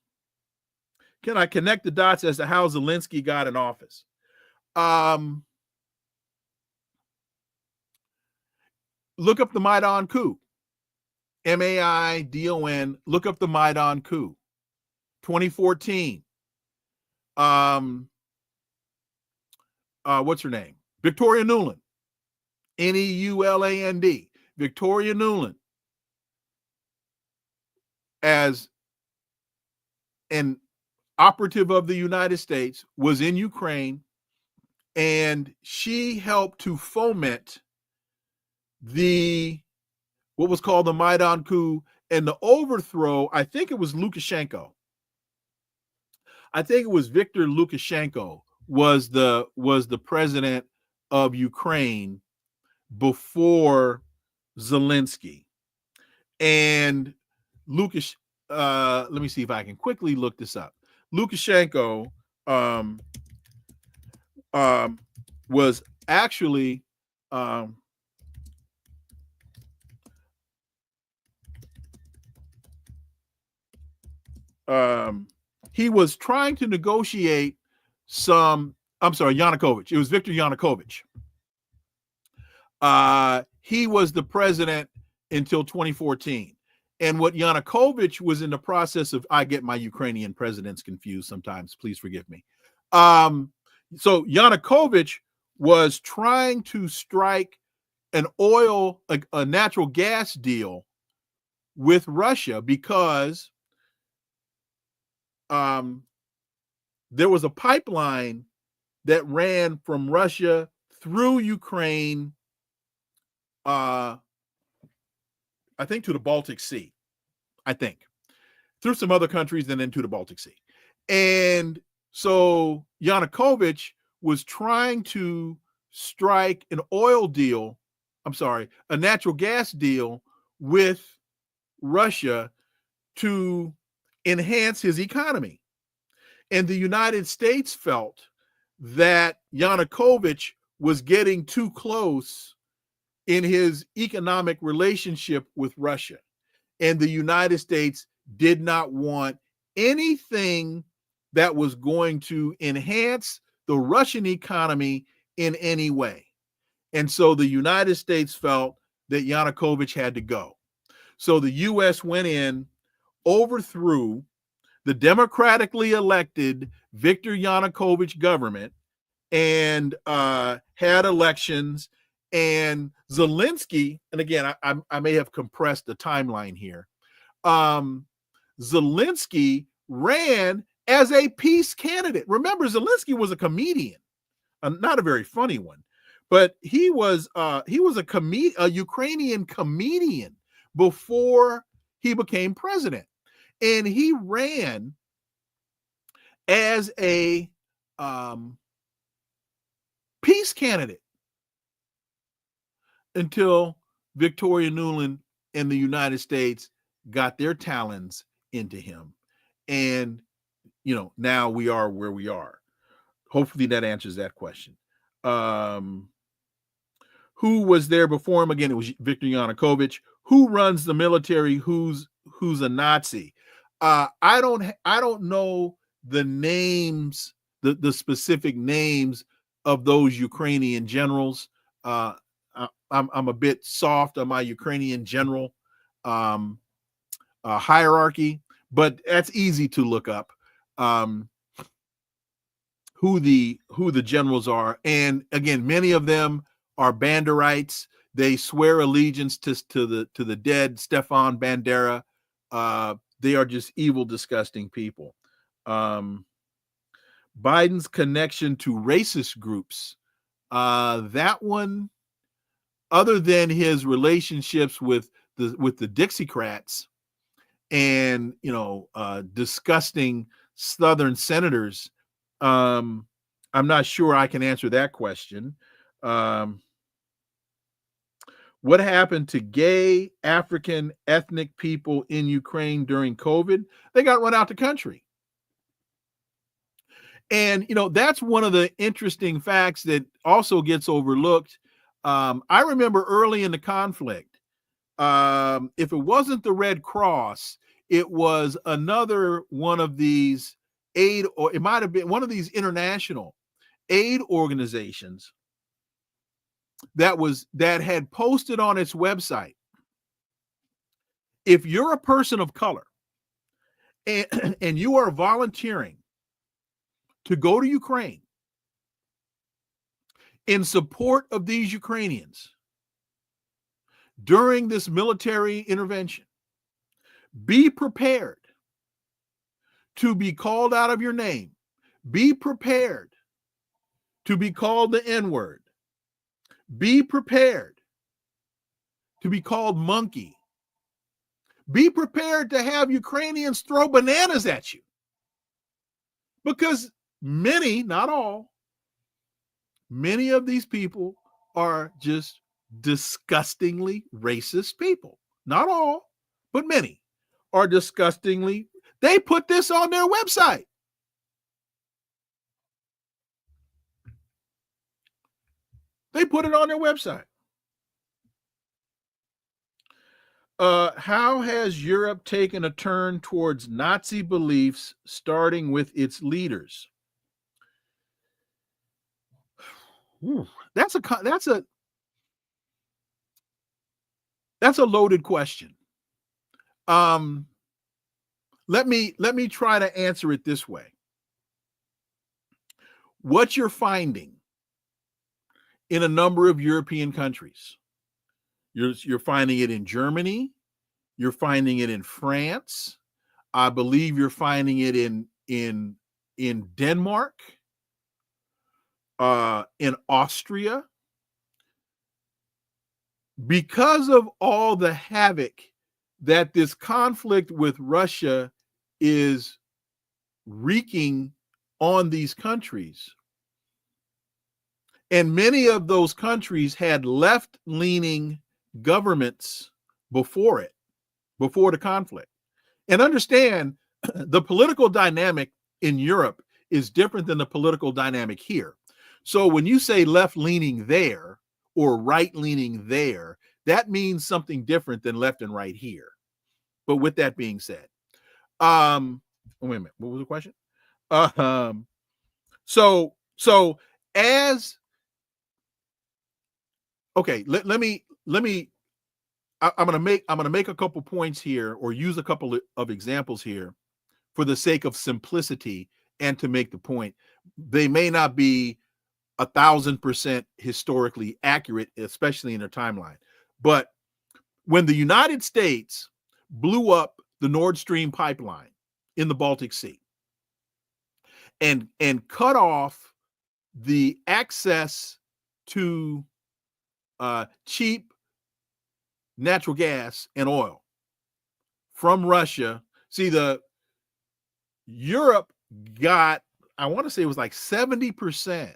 I connect the dots as to how Zelensky got in office? Look up the Maidan coup. Maidon. Look up the Maidan coup. 2014. What's her name? Victoria Nuland. Neuland. Victoria Nuland, as an operative of the United States, was in Ukraine, and she helped to foment what was called the Maidan coup and the overthrow. I think it was Lukashenko. I think it was Viktor Lukashenko was the president of Ukraine before Zelensky. And let me see if I can quickly look this up. Lukashenko was actually he was trying to negotiate Yanukovych. It was Viktor Yanukovych. He was the president until 2014. And what Yanukovych was in the process of, I get my Ukrainian presidents confused sometimes, please forgive me. So Yanukovych was trying to strike a natural gas deal with Russia because there was a pipeline that ran from Russia through Ukraine, I think to the Baltic Sea, through some other countries and then to the Baltic Sea. And so Yanukovych was trying to strike a natural gas deal with Russia to enhance his economy. And the United States felt that Yanukovych was getting too close in his economic relationship with Russia. And the United States did not want anything that was going to enhance the Russian economy in any way. And so the United States felt that Yanukovych had to go. So the U.S. went in, overthrew the democratically elected Viktor Yanukovych government, and had elections. And Zelensky, and again, I may have compressed the timeline here. Zelensky ran as a peace candidate. Remember, Zelensky was a comedian, not a very funny one, but he was a Ukrainian comedian before he became president, and he ran as a peace candidate until Victoria Nuland and the United States got their talons into him. And, now we are where we are. Hopefully that answers that question. Who was there before him? Again, it was Viktor Yanukovych. Who runs the military? Who's a Nazi? I don't know the names, the specific names of those Ukrainian generals. I'm a bit soft on my Ukrainian general hierarchy, but that's easy to look up who the generals are. And again, many of them are Banderites. They swear allegiance to the dead Stefan Bandera. They are just evil, disgusting people. Biden's connection to racist groups. That one, other than his relationships with the Dixiecrats and disgusting Southern senators, I'm not sure I can answer that question. What happened to gay African ethnic people in Ukraine during COVID? They got run out the country. And, that's one of the interesting facts that also gets overlooked. I remember early in the conflict, if it wasn't the Red Cross, it was another one of these aid, or it might have been one of these international aid organizations that had posted on its website, if you're a person of color and you are volunteering to go to Ukraine in support of these Ukrainians during this military intervention, be prepared to be called out of your name. Be prepared to be called the N-word. Be prepared to be called monkey. Be prepared to have Ukrainians throw bananas at you. Because many, not all, many of these people are just disgustingly racist people. Not all, but many are disgustingly. They put this on their website. They put it on their website. How has Europe taken a turn towards Nazi beliefs, starting with its leaders? Ooh, that's a loaded question. Let me try to answer it this way. What you're finding in a number of European countries, you're finding it in Germany, you're finding it in France, I believe you're finding it in Denmark, in Austria, because of all the havoc that this conflict with Russia is wreaking on these countries. And many of those countries had left-leaning governments before the conflict. And understand, the political dynamic in Europe is different than the political dynamic here. So when you say left-leaning there or right-leaning there, that means something different than left and right here. But with that being said, wait a minute, what was the question? So as okay, let me I'm gonna make a couple points here, or use a couple of examples here for the sake of simplicity and to make the point. They may not be 1,000% historically accurate, especially in their timeline. But when the United States blew up the Nord Stream pipeline in the Baltic Sea and cut off the access to cheap natural gas and oil from Russia. See, Europe got, I want to say it was like 70%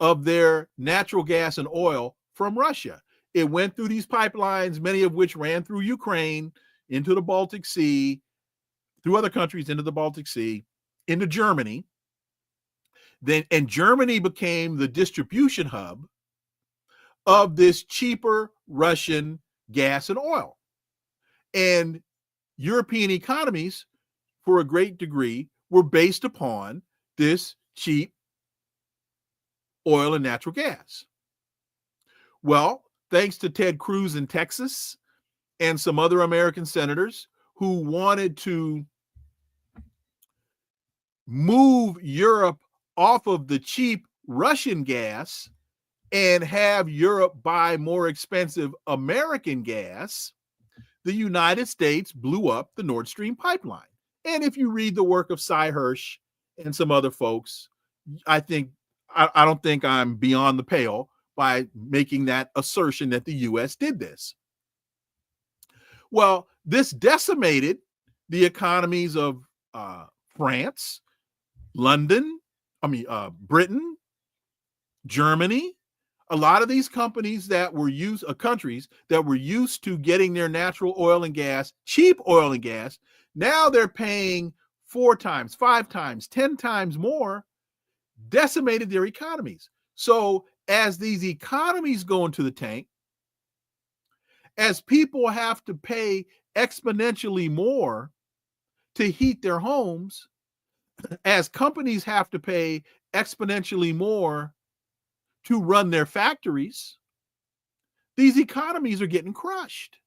of their natural gas and oil from Russia. It went through these pipelines, many of which ran through Ukraine, into the Baltic Sea, through other countries into the Baltic Sea, into Germany. And Germany became the distribution hub of this cheaper Russian gas and oil. And European economies, for a great degree, were based upon this cheap oil and natural gas. Well, thanks to Ted Cruz in Texas and some other American senators who wanted to move Europe off of the cheap Russian gas and have Europe buy more expensive American gas, the United States blew up the Nord Stream pipeline. And if you read the work of Cy Hirsch and some other folks, I don't think I'm beyond the pale by making that assertion that the U.S. did this. Well, this decimated the economies of France, Britain, Germany. A lot of these countries that were used to getting their natural oil and gas, cheap oil and gas, now they're paying 4 times, 5 times, 10 times more, decimated their economies. So as these economies go into the tank, as people have to pay exponentially more to heat their homes, as companies have to pay exponentially more to run their factories, these economies are getting crushed.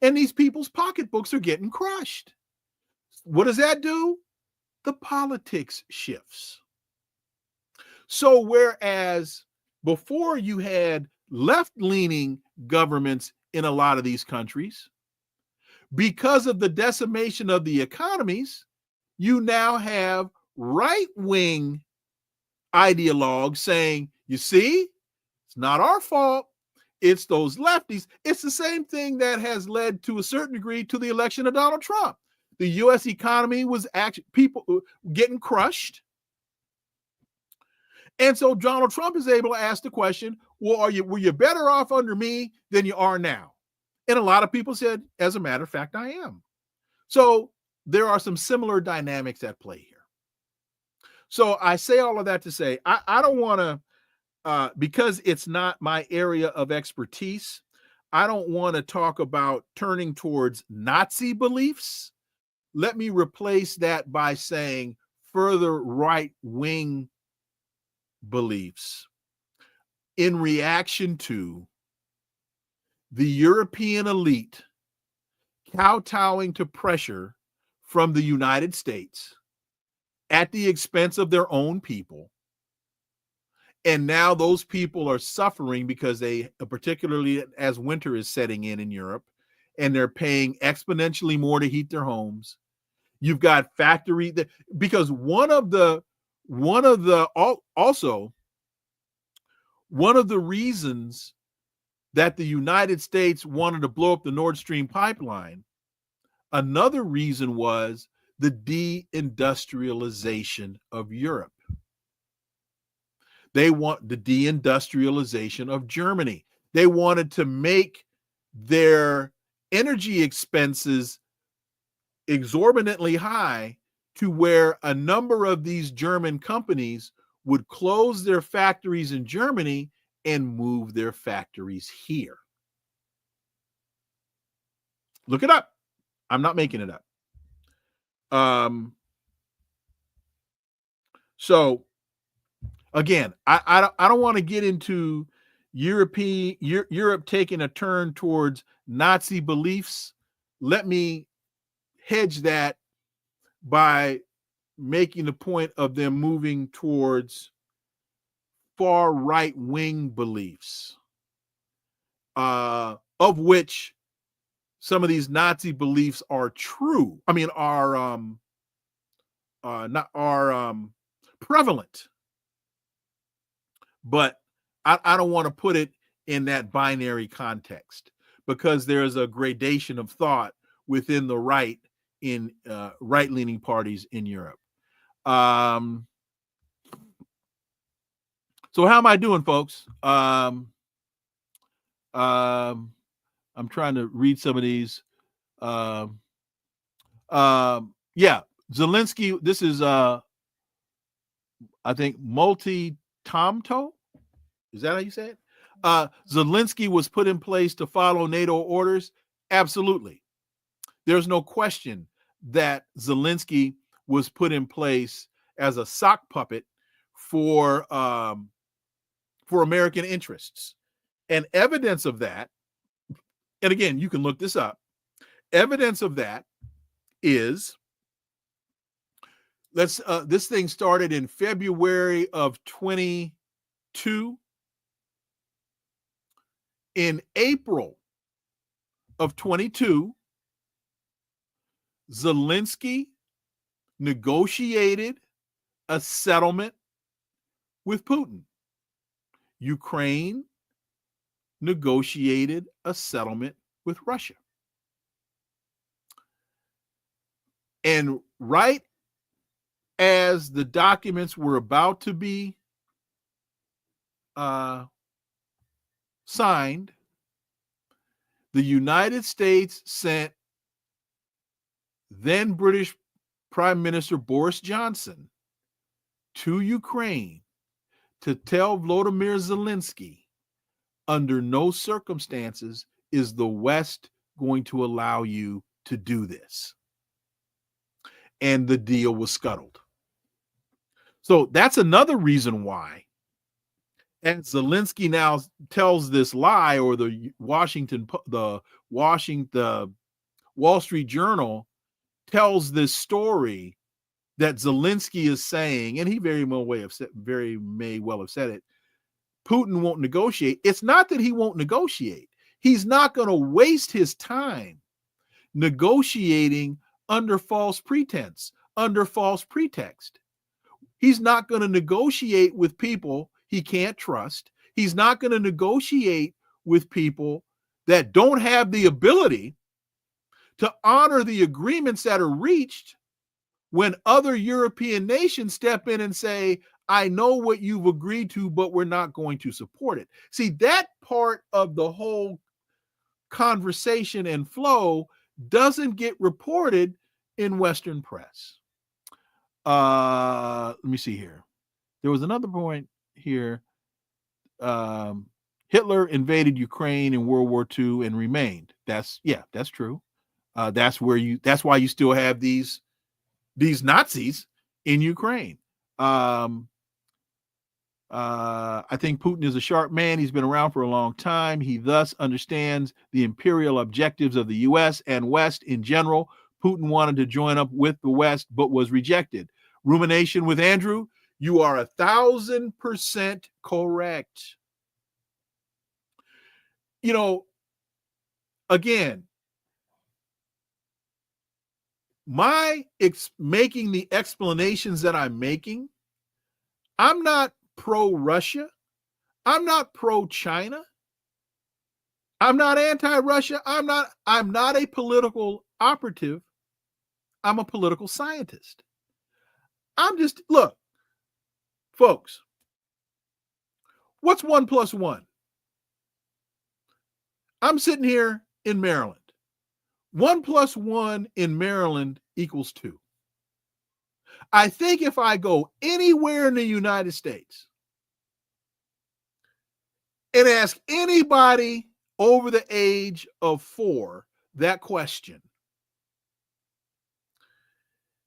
And these people's pocketbooks are getting crushed. What does that do? The politics shifts. So whereas before you had left-leaning governments in a lot of these countries, because of the decimation of the economies, you now have right-wing ideologues saying, you see, it's not our fault. It's those lefties. It's the same thing that has led to a certain degree to the election of Donald Trump. The U.S. economy was actually people getting crushed. And so Donald Trump is able to ask the question, well, were you better off under me than you are now? And a lot of people said, as a matter of fact, I am. So there are some similar dynamics at play here. So I say all of that to say, I don't want to, because it's not my area of expertise, I don't want to talk about turning towards Nazi beliefs. Let me replace that by saying further right-wing beliefs in reaction to the European elite kowtowing to pressure from the United States at the expense of their own people. And now those people are suffering because they, particularly as winter is setting in Europe, and they're paying exponentially more to heat their homes. You've got factory that, because one of the reasons that the United States wanted to blow up the Nord Stream pipeline, another reason was the deindustrialization of Europe. They want the deindustrialization of Germany. They wanted to make their energy expenses exorbitantly high to where a number of these German companies would close their factories in Germany and move their factories here. Look it up. I'm not making it up. So again, I don't want to get into Europe taking a turn towards Nazi beliefs. Let me hedge that by making the point of them moving towards far right-wing beliefs, of which some of these Nazi beliefs are true. I mean, are prevalent. But I don't want to put it in that binary context, because there's a gradation of thought within the right in right-leaning parties in Europe. So how am I doing, folks? I'm trying to read some of these. Yeah, Zelensky. This is I think multi-tomto. Is that how you say it? Zelensky was put in place to follow NATO orders. Absolutely. There's no question that Zelensky was put in place as a sock puppet for American interests. And evidence of that, and again, you can look this up, evidence of that is, this thing started in February of 22. In April of 22, Zelensky negotiated a settlement with Putin. Ukraine negotiated a settlement with Russia. And right as the documents were about to be signed, the United States sent then British Prime Minister Boris Johnson to Ukraine to tell Volodymyr Zelensky, under no circumstances is the West going to allow you to do this. And the deal was scuttled. So that's another reason why And Zelensky now tells this lie, or the Wall Street Journal tells this story that Zelensky is saying, and he very may well have said it, Putin won't negotiate. It's not that he won't negotiate. He's not going to waste his time negotiating under false pretense, under false pretext. He's not going to negotiate with people he can't trust. He's not going to negotiate with people that don't have the ability to honor the agreements that are reached when other European nations step in and say, I know what you've agreed to, but we're not going to support it. See, that part of the whole conversation and flow doesn't get reported in Western press. Let me see here. There was another point here. Hitler invaded Ukraine in World War II and remained. That's true. That's why you still have these Nazis in Ukraine. I think Putin is a sharp man. He's been around for a long time. He thus understands the imperial objectives of the U.S. and West in general. Putin wanted to join up with the West, but was rejected. Rumination with Andrew, you are 1,000% correct. Again, making the explanations that I'm making, I'm not pro-Russia. I'm not pro-China. I'm not anti-Russia. I'm not a political operative. I'm a political scientist. Look, folks, what's 1 + 1? I'm sitting here in Maryland. 1 + 1 in Maryland equals 2. I think if I go anywhere in the United States and ask anybody over the age of 4 that question,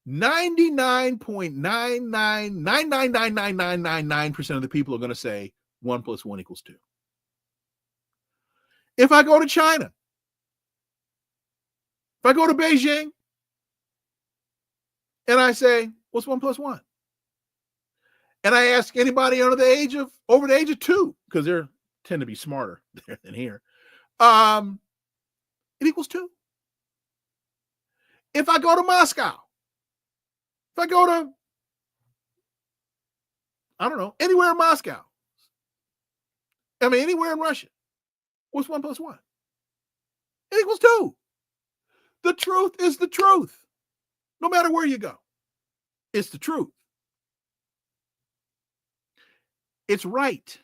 99.9999999% of the people are going to say 1 + 1 = 2. If I go to China, if I go to Beijing, and I say, what's 1 + 1? And I ask anybody over the age of 2, because they tend to be smarter there than here, it equals 2. If I go to Moscow, if I go to, I don't know, anywhere in Moscow, anywhere in Russia, what's 1 + 1? It equals 2. The truth is the truth. No matter where you go, it's the truth. It's right.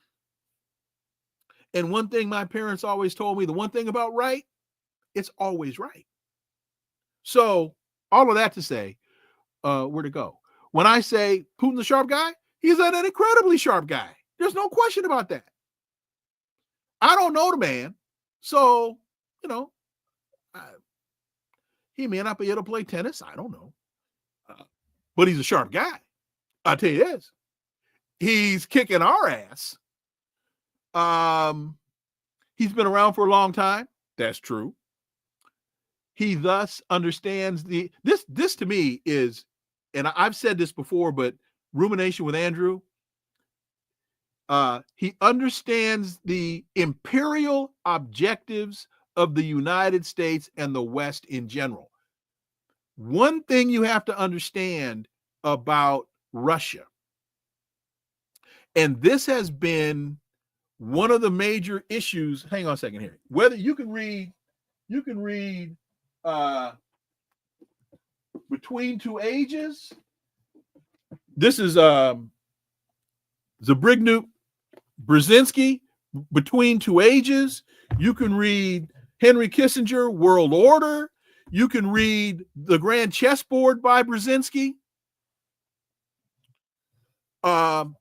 And one thing my parents always told me, the one thing about right, it's always right. So all of that to say, where to go? When I say Putin's a sharp guy, he's an incredibly sharp guy. There's no question about that. I don't know the man. So, he may not be able to play tennis. I don't know. But he's a sharp guy. I'll tell you this. He's kicking our ass. He's been around for a long time. That's true. He thus understands this to me is, and I've said this before, but rumination with Andrew, he understands the imperial objectives of the United States and the West in general. One thing you have to understand about Russia, and this has been one of the major issues. Hang on a second here. Whether you can read Between Two Ages. This is Zabrignu Brzezinski, Between Two Ages. You can read Henry Kissinger, World Order. You can read The Grand Chessboard by Brzezinski. One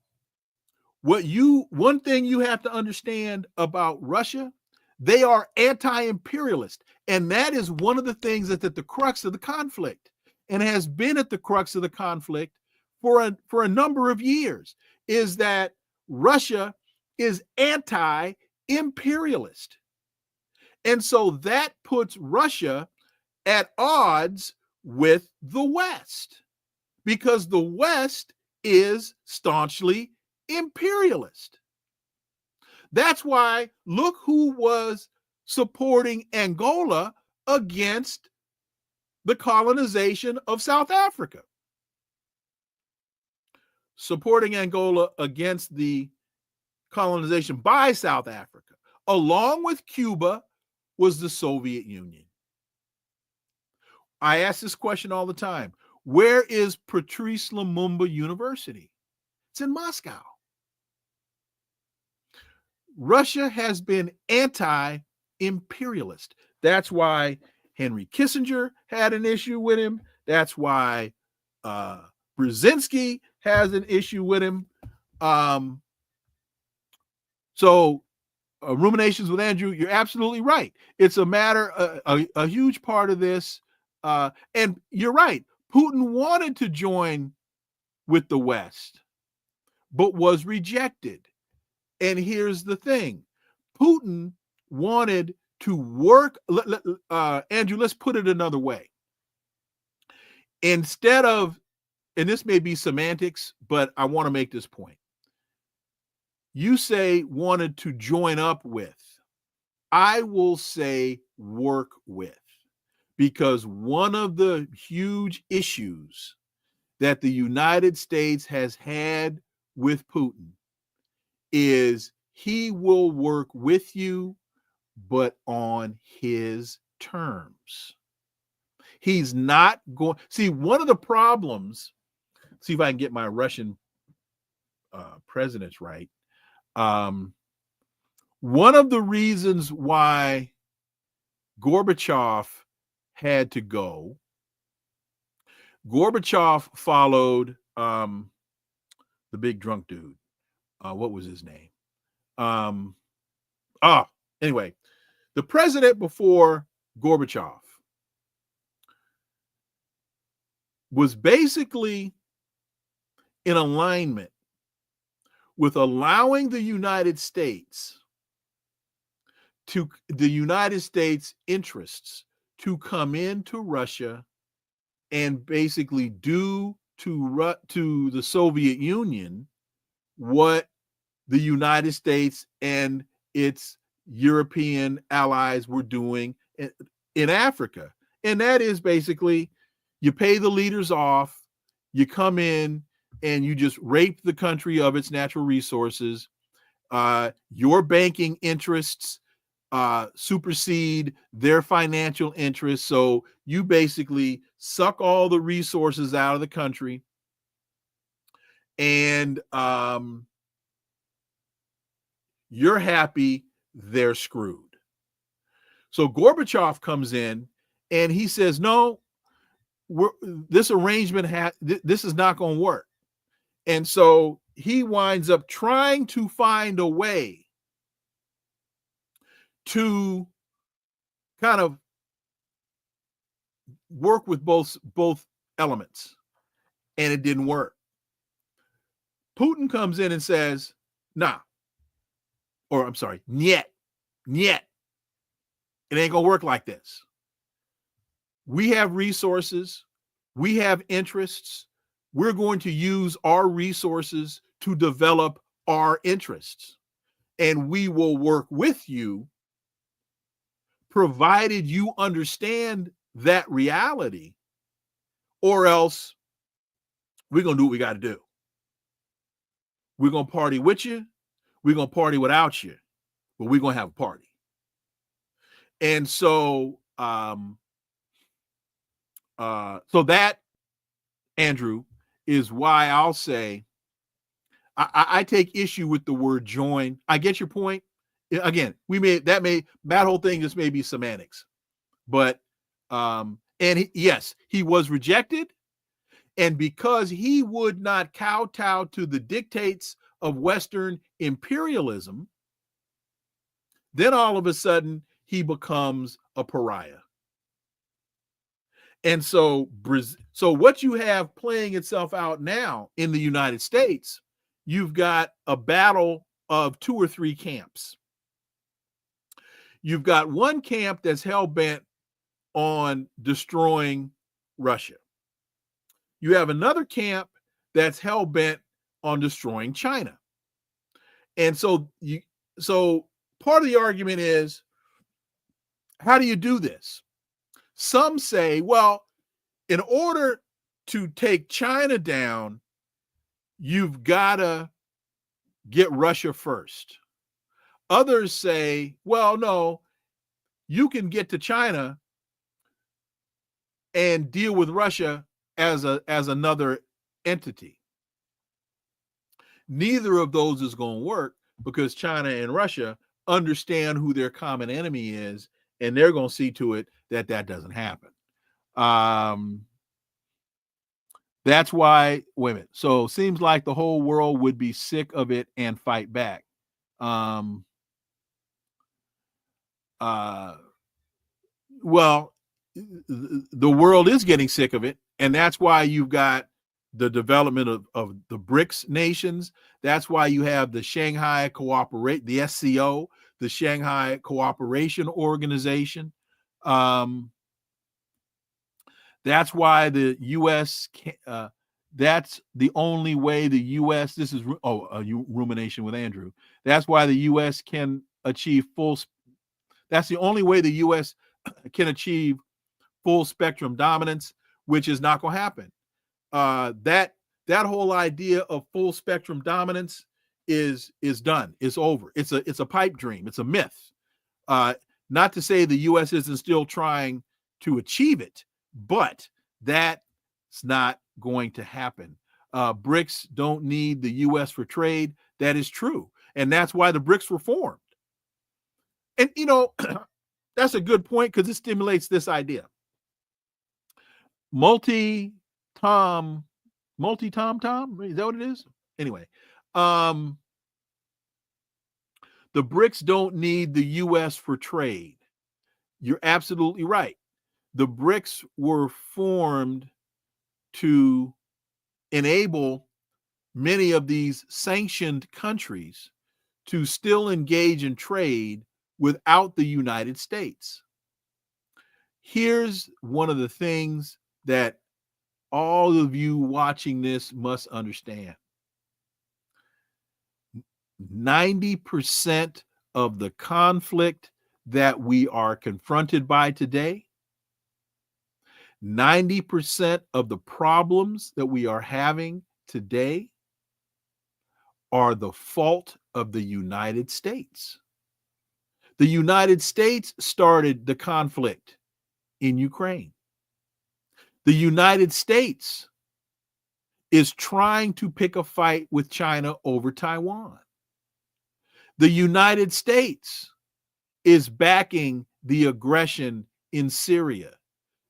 thing you have to understand about Russia, they are anti-imperialist. And that is one of the things that's at the crux of the conflict, and has been at the crux of the conflict for a number of years, is that Russia is anti-imperialist. And so that puts Russia at odds with the West, because the West is staunchly imperialist. That's why look who was supporting Angola against the colonization of South Africa. Supporting Angola against the colonization by South Africa, along with Cuba, was the Soviet Union. I ask this question all the time. Where is Patrice Lumumba University? It's in Moscow. Russia has been anti-imperialist. That's why Henry Kissinger had an issue with him. That's why Brzezinski has an issue with him. Ruminations with Andrew, you're absolutely right. It's a matter, a huge part of this. And you're right. Putin wanted to join with the West, but was rejected. And here's the thing. Putin wanted to work. Andrew, let's put it another way. Instead of, and this may be semantics, but I want to make this point. You say wanted to join up with. I will say work with, because one of the huge issues that the United States has had with Putin is he will work with you, but on his terms. He's not going. See, one of the problems, see if I can get my Russian presidents right. One of the reasons why Gorbachev had to go, Gorbachev followed the big drunk dude. What was his name? Anyway, the president before Gorbachev was basically in alignment with allowing the United States interests to come into Russia and basically do to the Soviet Union what the United States and its European allies were doing in Africa. And that is basically, you pay the leaders off, you come in and you just rape the country of its natural resources. Your banking interests supersede their financial interests. So you basically suck all the resources out of the country. And you're happy, they're screwed. So Gorbachev comes in and he says, no, this arrangement, this is not going to work. And so he winds up trying to find a way to kind of work with both elements, and it didn't work. Putin comes in and says, nah, or I'm sorry, niet. It ain't gonna work like this. We have resources, we have interests. We're going to use our resources to develop our interests, and we will work with you provided you understand that reality, or else we're going to do what we got to do. We're going to party with you. We're going to party without you, but we're going to have a party. And so, so that, Andrew, is why I'll say I take issue with the word join. I get your point. Again, that whole thing just may be semantics, but yes, he was rejected, and because he would not kowtow to the dictates of Western imperialism, then all of a sudden he becomes a pariah. And so what you have playing itself out now in the United States, you've got a battle of two or three camps. You've got one camp that's hell-bent on destroying Russia. You have another camp that's hell-bent on destroying China. And so part of the argument is, how do you do this? Some say, well, in order to take China down, you've got to get Russia first. Others say, well, no, you can get to China and deal with Russia as another entity. Neither of those is going to work because China and Russia understand who their common enemy is, and they're going to see to it that that doesn't happen. That's why, wait a minute. So it seems like the whole world would be sick of it and fight back. Well, the world is getting sick of it, and that's why you've got the development of the BRICS nations. That's why you have the Shanghai Cooperate, the SCO, the Shanghai Cooperation Organization. That's why the U.S. That's the only way the U.S. This is a rumination with Andrew. That's why the U.S. can achieve full. That's the only way the U.S. can achieve full spectrum dominance, which is not going to happen. That whole idea of full spectrum dominance is done. It's over. It's a pipe dream. It's a myth. Not to say the U.S. isn't still trying to achieve it, but that's not going to happen. BRICS don't need the U.S. for trade. That is true, and that's why the BRICS were formed. And that's a good point because it stimulates this idea. Multi-tom, is that what it is? Anyway, the BRICS don't need the U.S. for trade. You're absolutely right. The BRICS were formed to enable many of these sanctioned countries to still engage in trade without the United States. Here's one of the things that all of you watching this must understand. 90% of the conflict that we are confronted by today, 90% of the problems that we are having today are the fault of the United States. The United States started the conflict in Ukraine. The United States is trying to pick a fight with China over Taiwan. The United States is backing the aggression in Syria.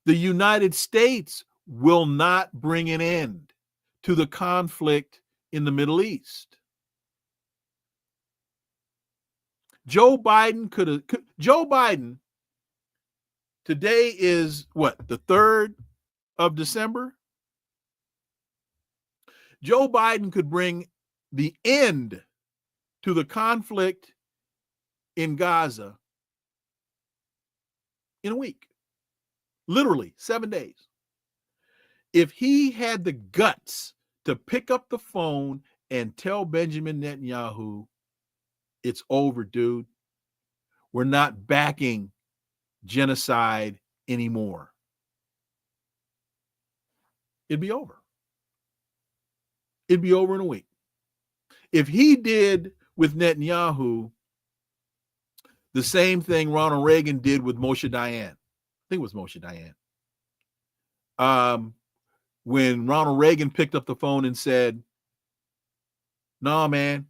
The United States will not bring an end to the conflict in the Middle East. Joe Biden today is what, the 3rd of December? Joe Biden could bring the end to the conflict in Gaza in a week. Literally 7 days. If he had the guts to pick up the phone and tell Benjamin Netanyahu, it's over, dude. We're not backing genocide anymore, it'd be over. It'd be over in a week. If he did with Netanyahu the same thing Ronald Reagan did with Moshe Dayan, I think it was Moshe Dayan, when Ronald Reagan picked up the phone and said, "No, man,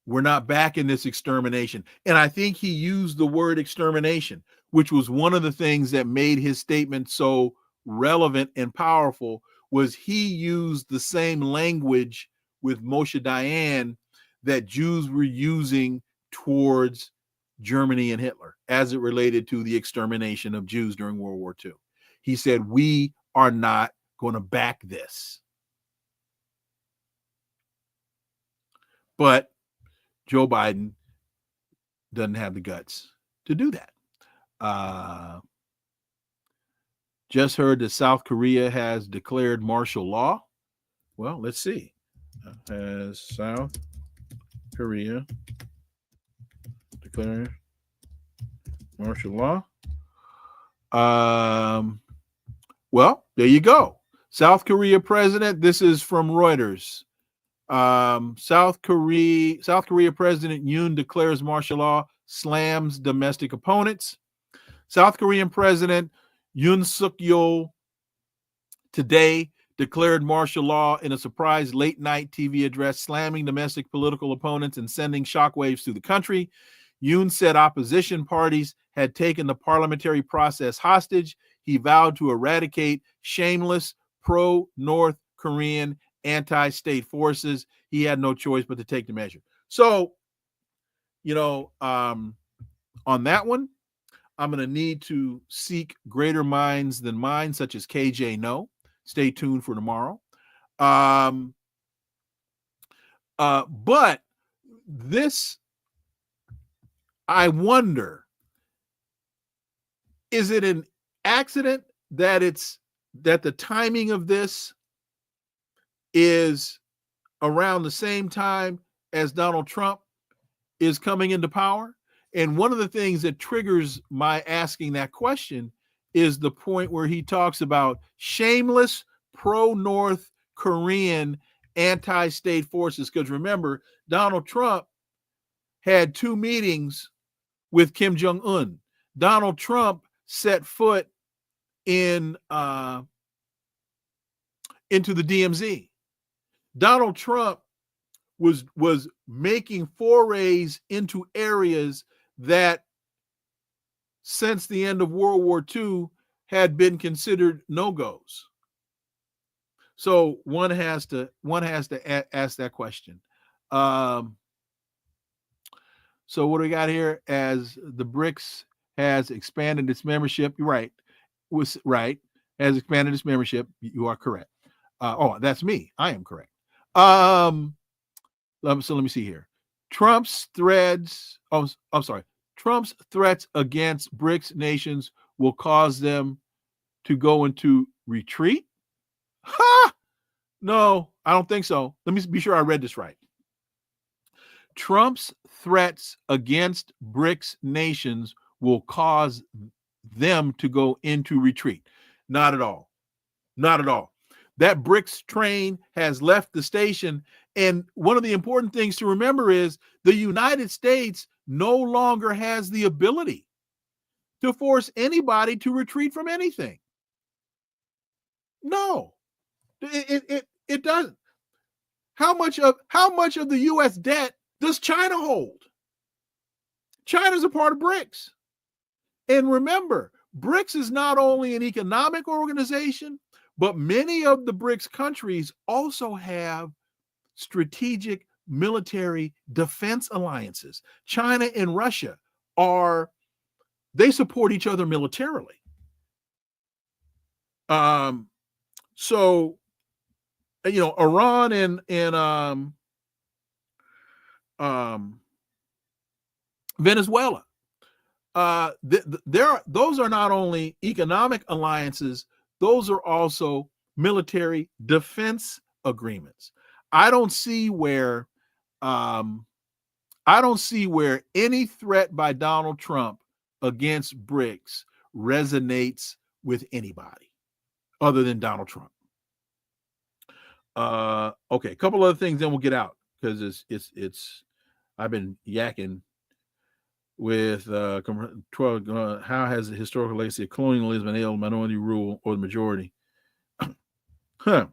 we're not backing this extermination." And I think he used the word extermination, which was one of the things that made his statement so relevant and powerful, was he used the same language with Moshe Dayan that Jews were using towards Germany and Hitler as it related to the extermination of Jews during World War II. He said, we are not going to back this. But Joe Biden doesn't have the guts to do that. Just heard that South Korea has declared martial law. Well, let's see. Has South Korea declared martial law? Well, there you go. South Korea president. This is from Reuters. South Korea President Yoon declares martial law, slams domestic opponents. South Korean President Yoon Suk Yeol today declared martial law in a surprise late-night TV address, slamming domestic political opponents and sending shockwaves through the country. Yoon said opposition parties had taken the parliamentary process hostage. He vowed to eradicate shameless pro-North Korean anti-state forces. He had no choice but to take the measure. So, on that one, I'm going to need to seek greater minds than mine, such as KJ No. Stay tuned for tomorrow. But this, I wonder, is it an accident that the timing of this is around the same time as Donald Trump is coming into power? And one of the things that triggers my asking that question is the point where he talks about shameless pro-North Korean anti-state forces. Because remember, Donald Trump had 2 meetings with Kim Jong-un. Donald Trump set foot into the DMZ. Donald Trump was making forays into areas that since the end of World War II had been considered no-goes. So one has to ask that question. So what do we got here? As the BRICS has expanded its membership, you're right, has expanded its membership. You are correct. That's me. I am correct. So let me see here. Trump's threats against BRICS nations will cause them to go into retreat. Ha! No, I don't think so. Let me be sure I read this right. Trump's threats against BRICS nations will cause them to go into retreat. Not at all. Not at all. That BRICS train has left the station. And one of the important things to remember is the United States no longer has the ability to force anybody to retreat from anything. No, it doesn't. How much of the U.S. debt does China hold? China's a part of BRICS. And remember, BRICS is not only an economic organization, but many of the BRICS countries also have strategic military defense alliances. China and Russia they support each other militarily. So, Iran and Venezuela, those are not only economic alliances, those are also military defense agreements. I don't see where any threat by Donald Trump against BRICS resonates with anybody other than Donald Trump. Okay, a couple other things, then we'll get out because it's I've been yakking with 12. How has the historical legacy of colonialism enabled minority rule or the majority? So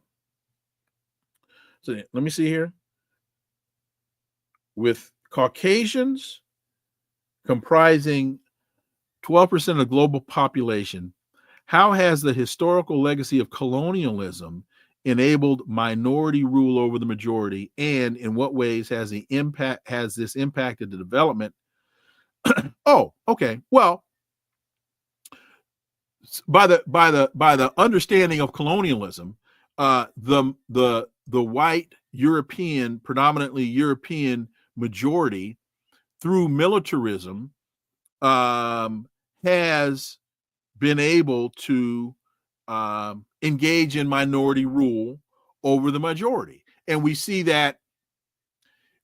let me see here. With Caucasians comprising 12% of the global population, how has the historical legacy of colonialism enabled minority rule over the majority, and in what ways has this impacted the development? Oh, okay. Well, by the understanding of colonialism, the white European, predominantly European majority through militarism has been able to engage in minority rule over the majority. And we see that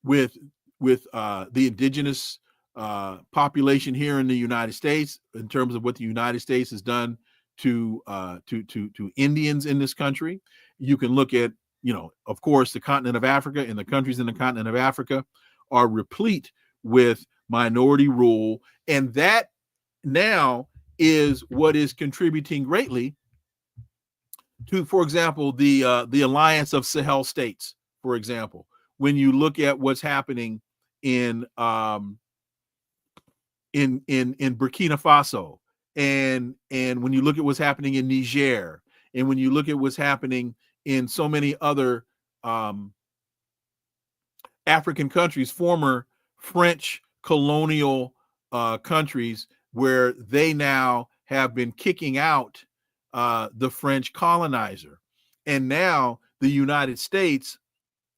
with the indigenous population here in the United States, in terms of what the United States has done to Indians in this country. You can look at, of course, the continent of Africa, and the countries in the continent of Africa are replete with minority rule, and that now is what is contributing greatly to, for example, the alliance of Sahel states. For example, when you look at what's happening in Burkina Faso, and when you look at what's happening in Niger, and when you look at what's happening in so many other African countries, former French colonial countries, where they now have been kicking out the French colonizer. And now the United States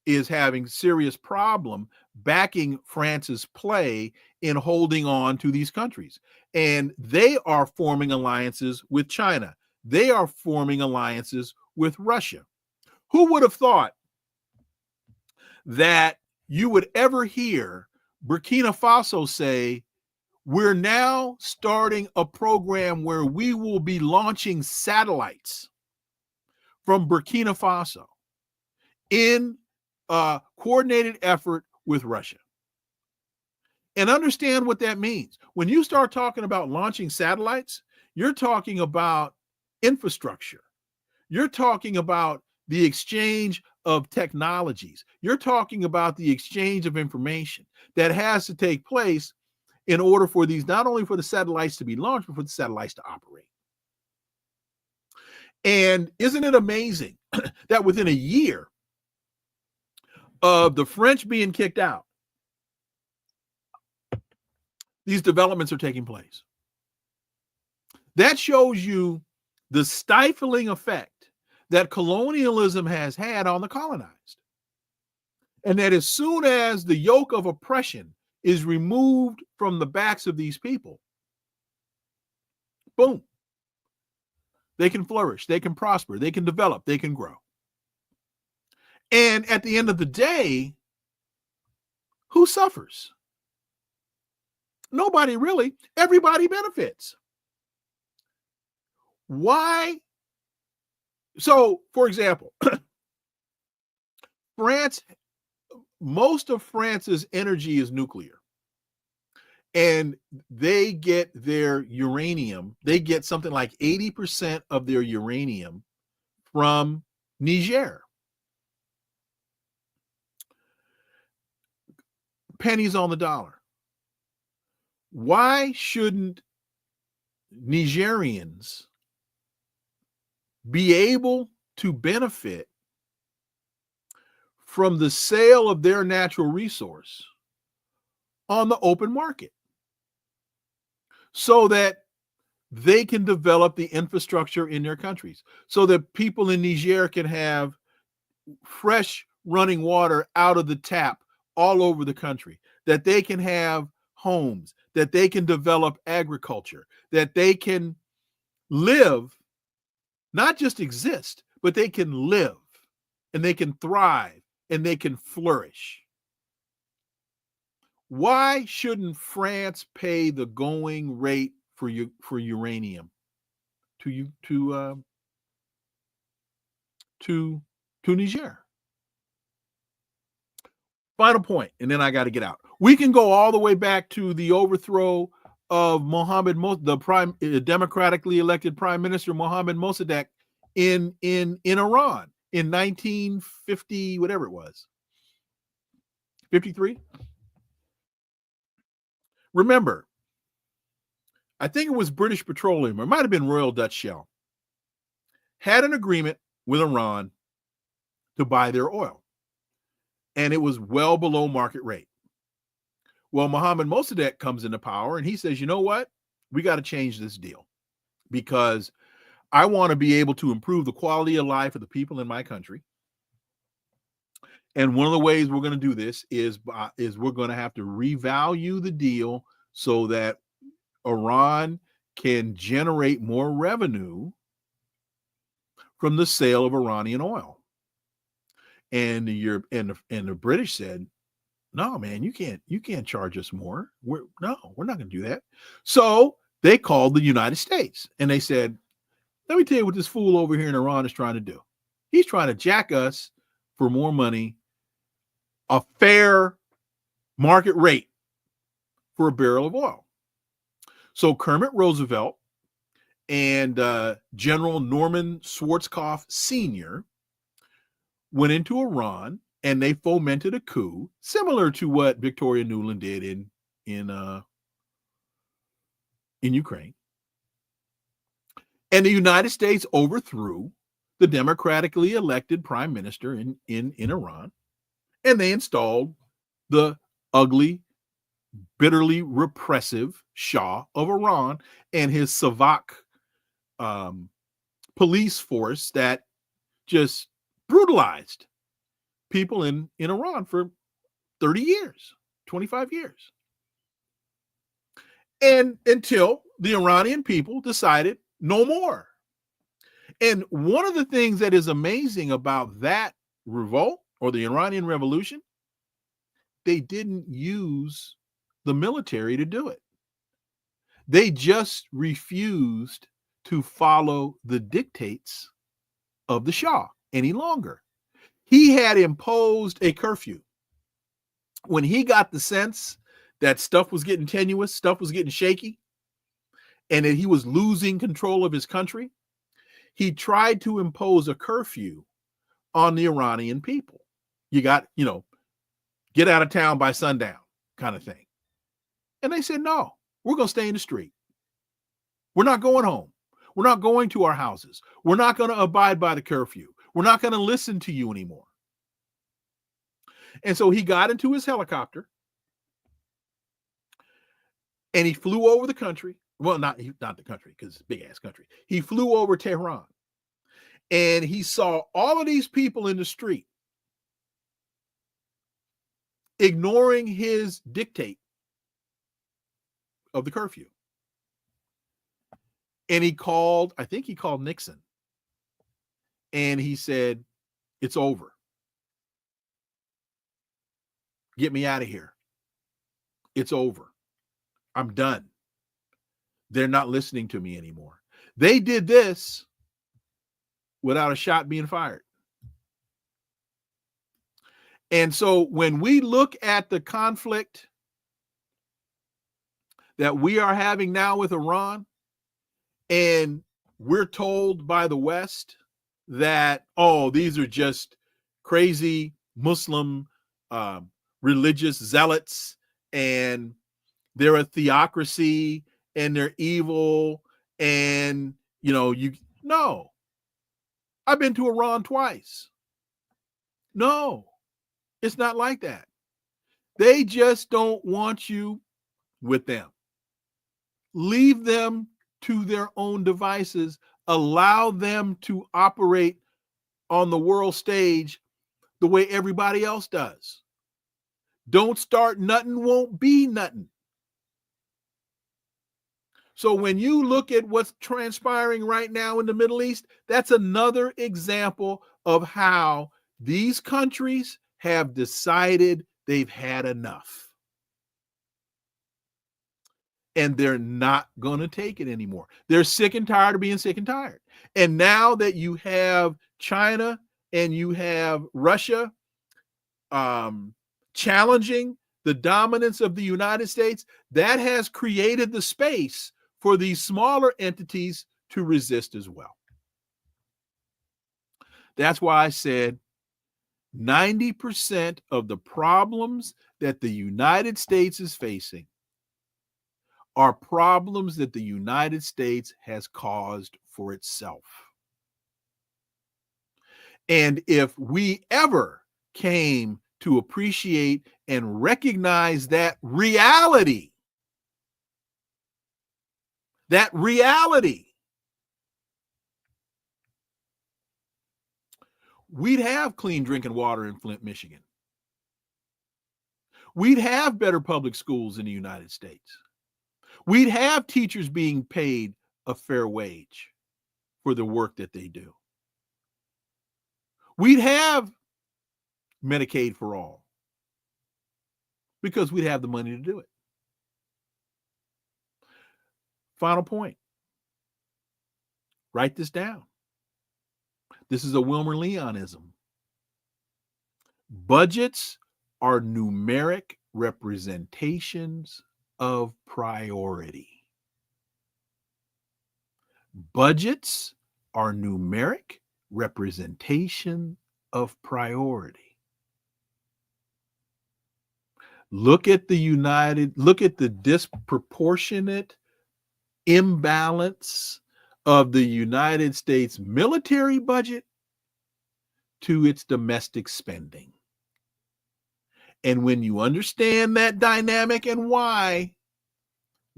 is having serious problem backing France's play in holding on to these countries. And they are forming alliances with China. They are forming alliances with Russia. Who would have thought that you would ever hear Burkina Faso say, we're now starting a program where we will be launching satellites from Burkina Faso in a coordinated effort with Russia? And understand what that means. When you start talking about launching satellites, you're talking about infrastructure. You're talking about the exchange of technologies. You're talking about the exchange of information that has to take place in order for these, not only for the satellites to be launched, but for the satellites to operate. And isn't it amazing that within a year of the French being kicked out, these developments are taking place? That shows you the stifling effect that colonialism has had on the colonized. And that as soon as the yoke of oppression is removed from the backs of these people, boom, they can flourish, they can prosper, they can develop, they can grow. And at the end of the day, who suffers? Nobody really. Everybody benefits. Why? So, for example, France, most of France's energy is nuclear. And they get their uranium, they get something like 80% of their uranium from Niger. Pennies on the dollar. Why shouldn't Nigerians be able to benefit from the sale of their natural resource on the open market, so that they can develop the infrastructure in their countries, so that people in Niger can have fresh running water out of the tap all over the country, that they can have homes, that they can develop agriculture, that they can live, not just exist, but they can live, and they can thrive, and they can flourish. Why shouldn't France pay the going rate for uranium to Niger? Final point, and then I got to get out. We can go all the way back to the overthrow of the democratically elected Prime Minister Mohammad Mossadegh in Iran in 1950, whatever it was, 53. Remember, I think it was British Petroleum, or it might have been Royal Dutch Shell, had an agreement with Iran to buy their oil. And it was well below market rate. Well, Mohammad Mossadegh comes into power and he says, you know what? We got to change this deal, because I want to be able to improve the quality of life of the people in my country. And one of the ways we're going to do this is we're going to have to revalue the deal so that Iran can generate more revenue from the sale of Iranian oil. And the British said, no, man, you can't charge us more. We're not going to do that. So they called the United States and they said, let me tell you what this fool over here in Iran is trying to do. He's trying to jack us for more money, a fair market rate for a barrel of oil. So Kermit Roosevelt and General Norman Schwarzkopf Sr. went into Iran and they fomented a coup similar to what Victoria Nuland did in Ukraine. And the United States overthrew the democratically elected prime minister in Iran, and they installed the ugly, bitterly repressive Shah of Iran and his Savak police force that just brutalized people in Iran for 30 years, 25 years. And until the Iranian people decided no more. And one of the things that is amazing about that revolt or the Iranian Revolution, they didn't use the military to do it. They just refused to follow the dictates of the Shah any longer. He had imposed a curfew. When he got the sense that stuff was getting tenuous, stuff was getting shaky, and that he was losing control of his country, he tried to impose a curfew on the Iranian people. You got, get out of town by sundown kind of thing. And they said, no, we're going to stay in the street. We're not going home. We're not going to our houses. We're not going to abide by the curfew. We're not going to listen to you anymore. And so he got into his helicopter and he flew over the country. Well, not the country, because it's a big ass country. He flew over Tehran and he saw all of these people in the street ignoring his dictate of the curfew. And I think he called Nixon. And he said, it's over. Get me out of here. It's over. I'm done. They're not listening to me anymore. They did this without a shot being fired. And so when we look at the conflict that we are having now with Iran, and we're told by the West that, oh, these are just crazy Muslim religious zealots, and they're a theocracy, and they're evil, and no. I've been to Iran twice. No, it's not like that. They just don't want you with them. Leave them to their own devices. Allow them to operate on the world stage the way everybody else does. Don't start nothing, won't be nothing. So when you look at what's transpiring right now in the Middle East, that's another example of how these countries have decided they've had enough. And they're not going to take it anymore. They're sick and tired of being sick and tired. And now that you have China and you have Russia challenging the dominance of the United States, that has created the space for these smaller entities to resist as well. That's why I said 90% of the problems that the United States is facing are problems that the United States has caused for itself. And if we ever came to appreciate and recognize that reality, we'd have clean drinking water in Flint, Michigan. we'd have better public schools in the United States. We'd have teachers being paid a fair wage for the work that they do. We'd have Medicaid for all because we'd have the money to do it. Final point. Write this down. This is a Wilmer Leonism. Budgets are numeric representations of priority. Budgets are numeric representation of priority. Look at the disproportionate imbalance of the United States military budget to its domestic spending. And when you understand that dynamic and why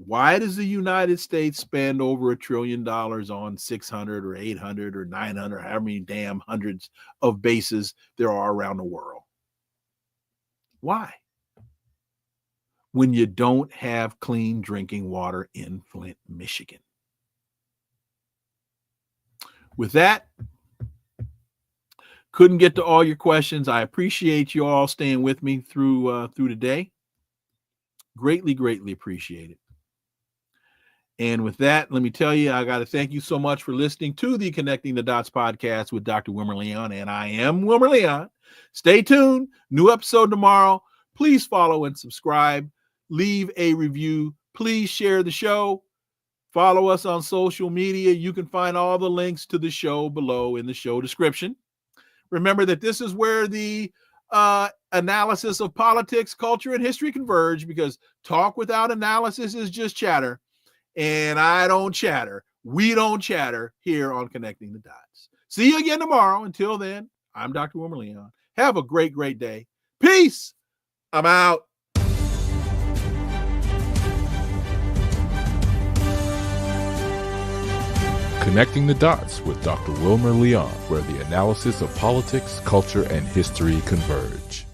does the United States spend over $1 trillion on 600 or 800 or 900, however many damn hundreds of bases there are around the world? Why? When you don't have clean drinking water in Flint, Michigan. With that, couldn't get to all your questions. I appreciate you all staying with me through today. Greatly, greatly appreciate it. And with that, let me tell you, I got to thank you so much for listening to the Connecting the Dots podcast with Dr. Wilmer Leon, and I am Wilmer Leon. Stay tuned. New episode tomorrow. Please follow and subscribe. Leave a review. Please share the show. Follow us on social media. You can find all the links to the show below in the show description. Remember that this is where the analysis of politics, culture, and history converge, because talk without analysis is just chatter. And I don't chatter. We don't chatter here on Connecting the Dots. See you again tomorrow. Until then, I'm Dr. Wilmer Leon. Have a great, great day. Peace. I'm out. Connecting the Dots with Dr. Wilmer Leon, where the analysis of politics, culture, and history converge.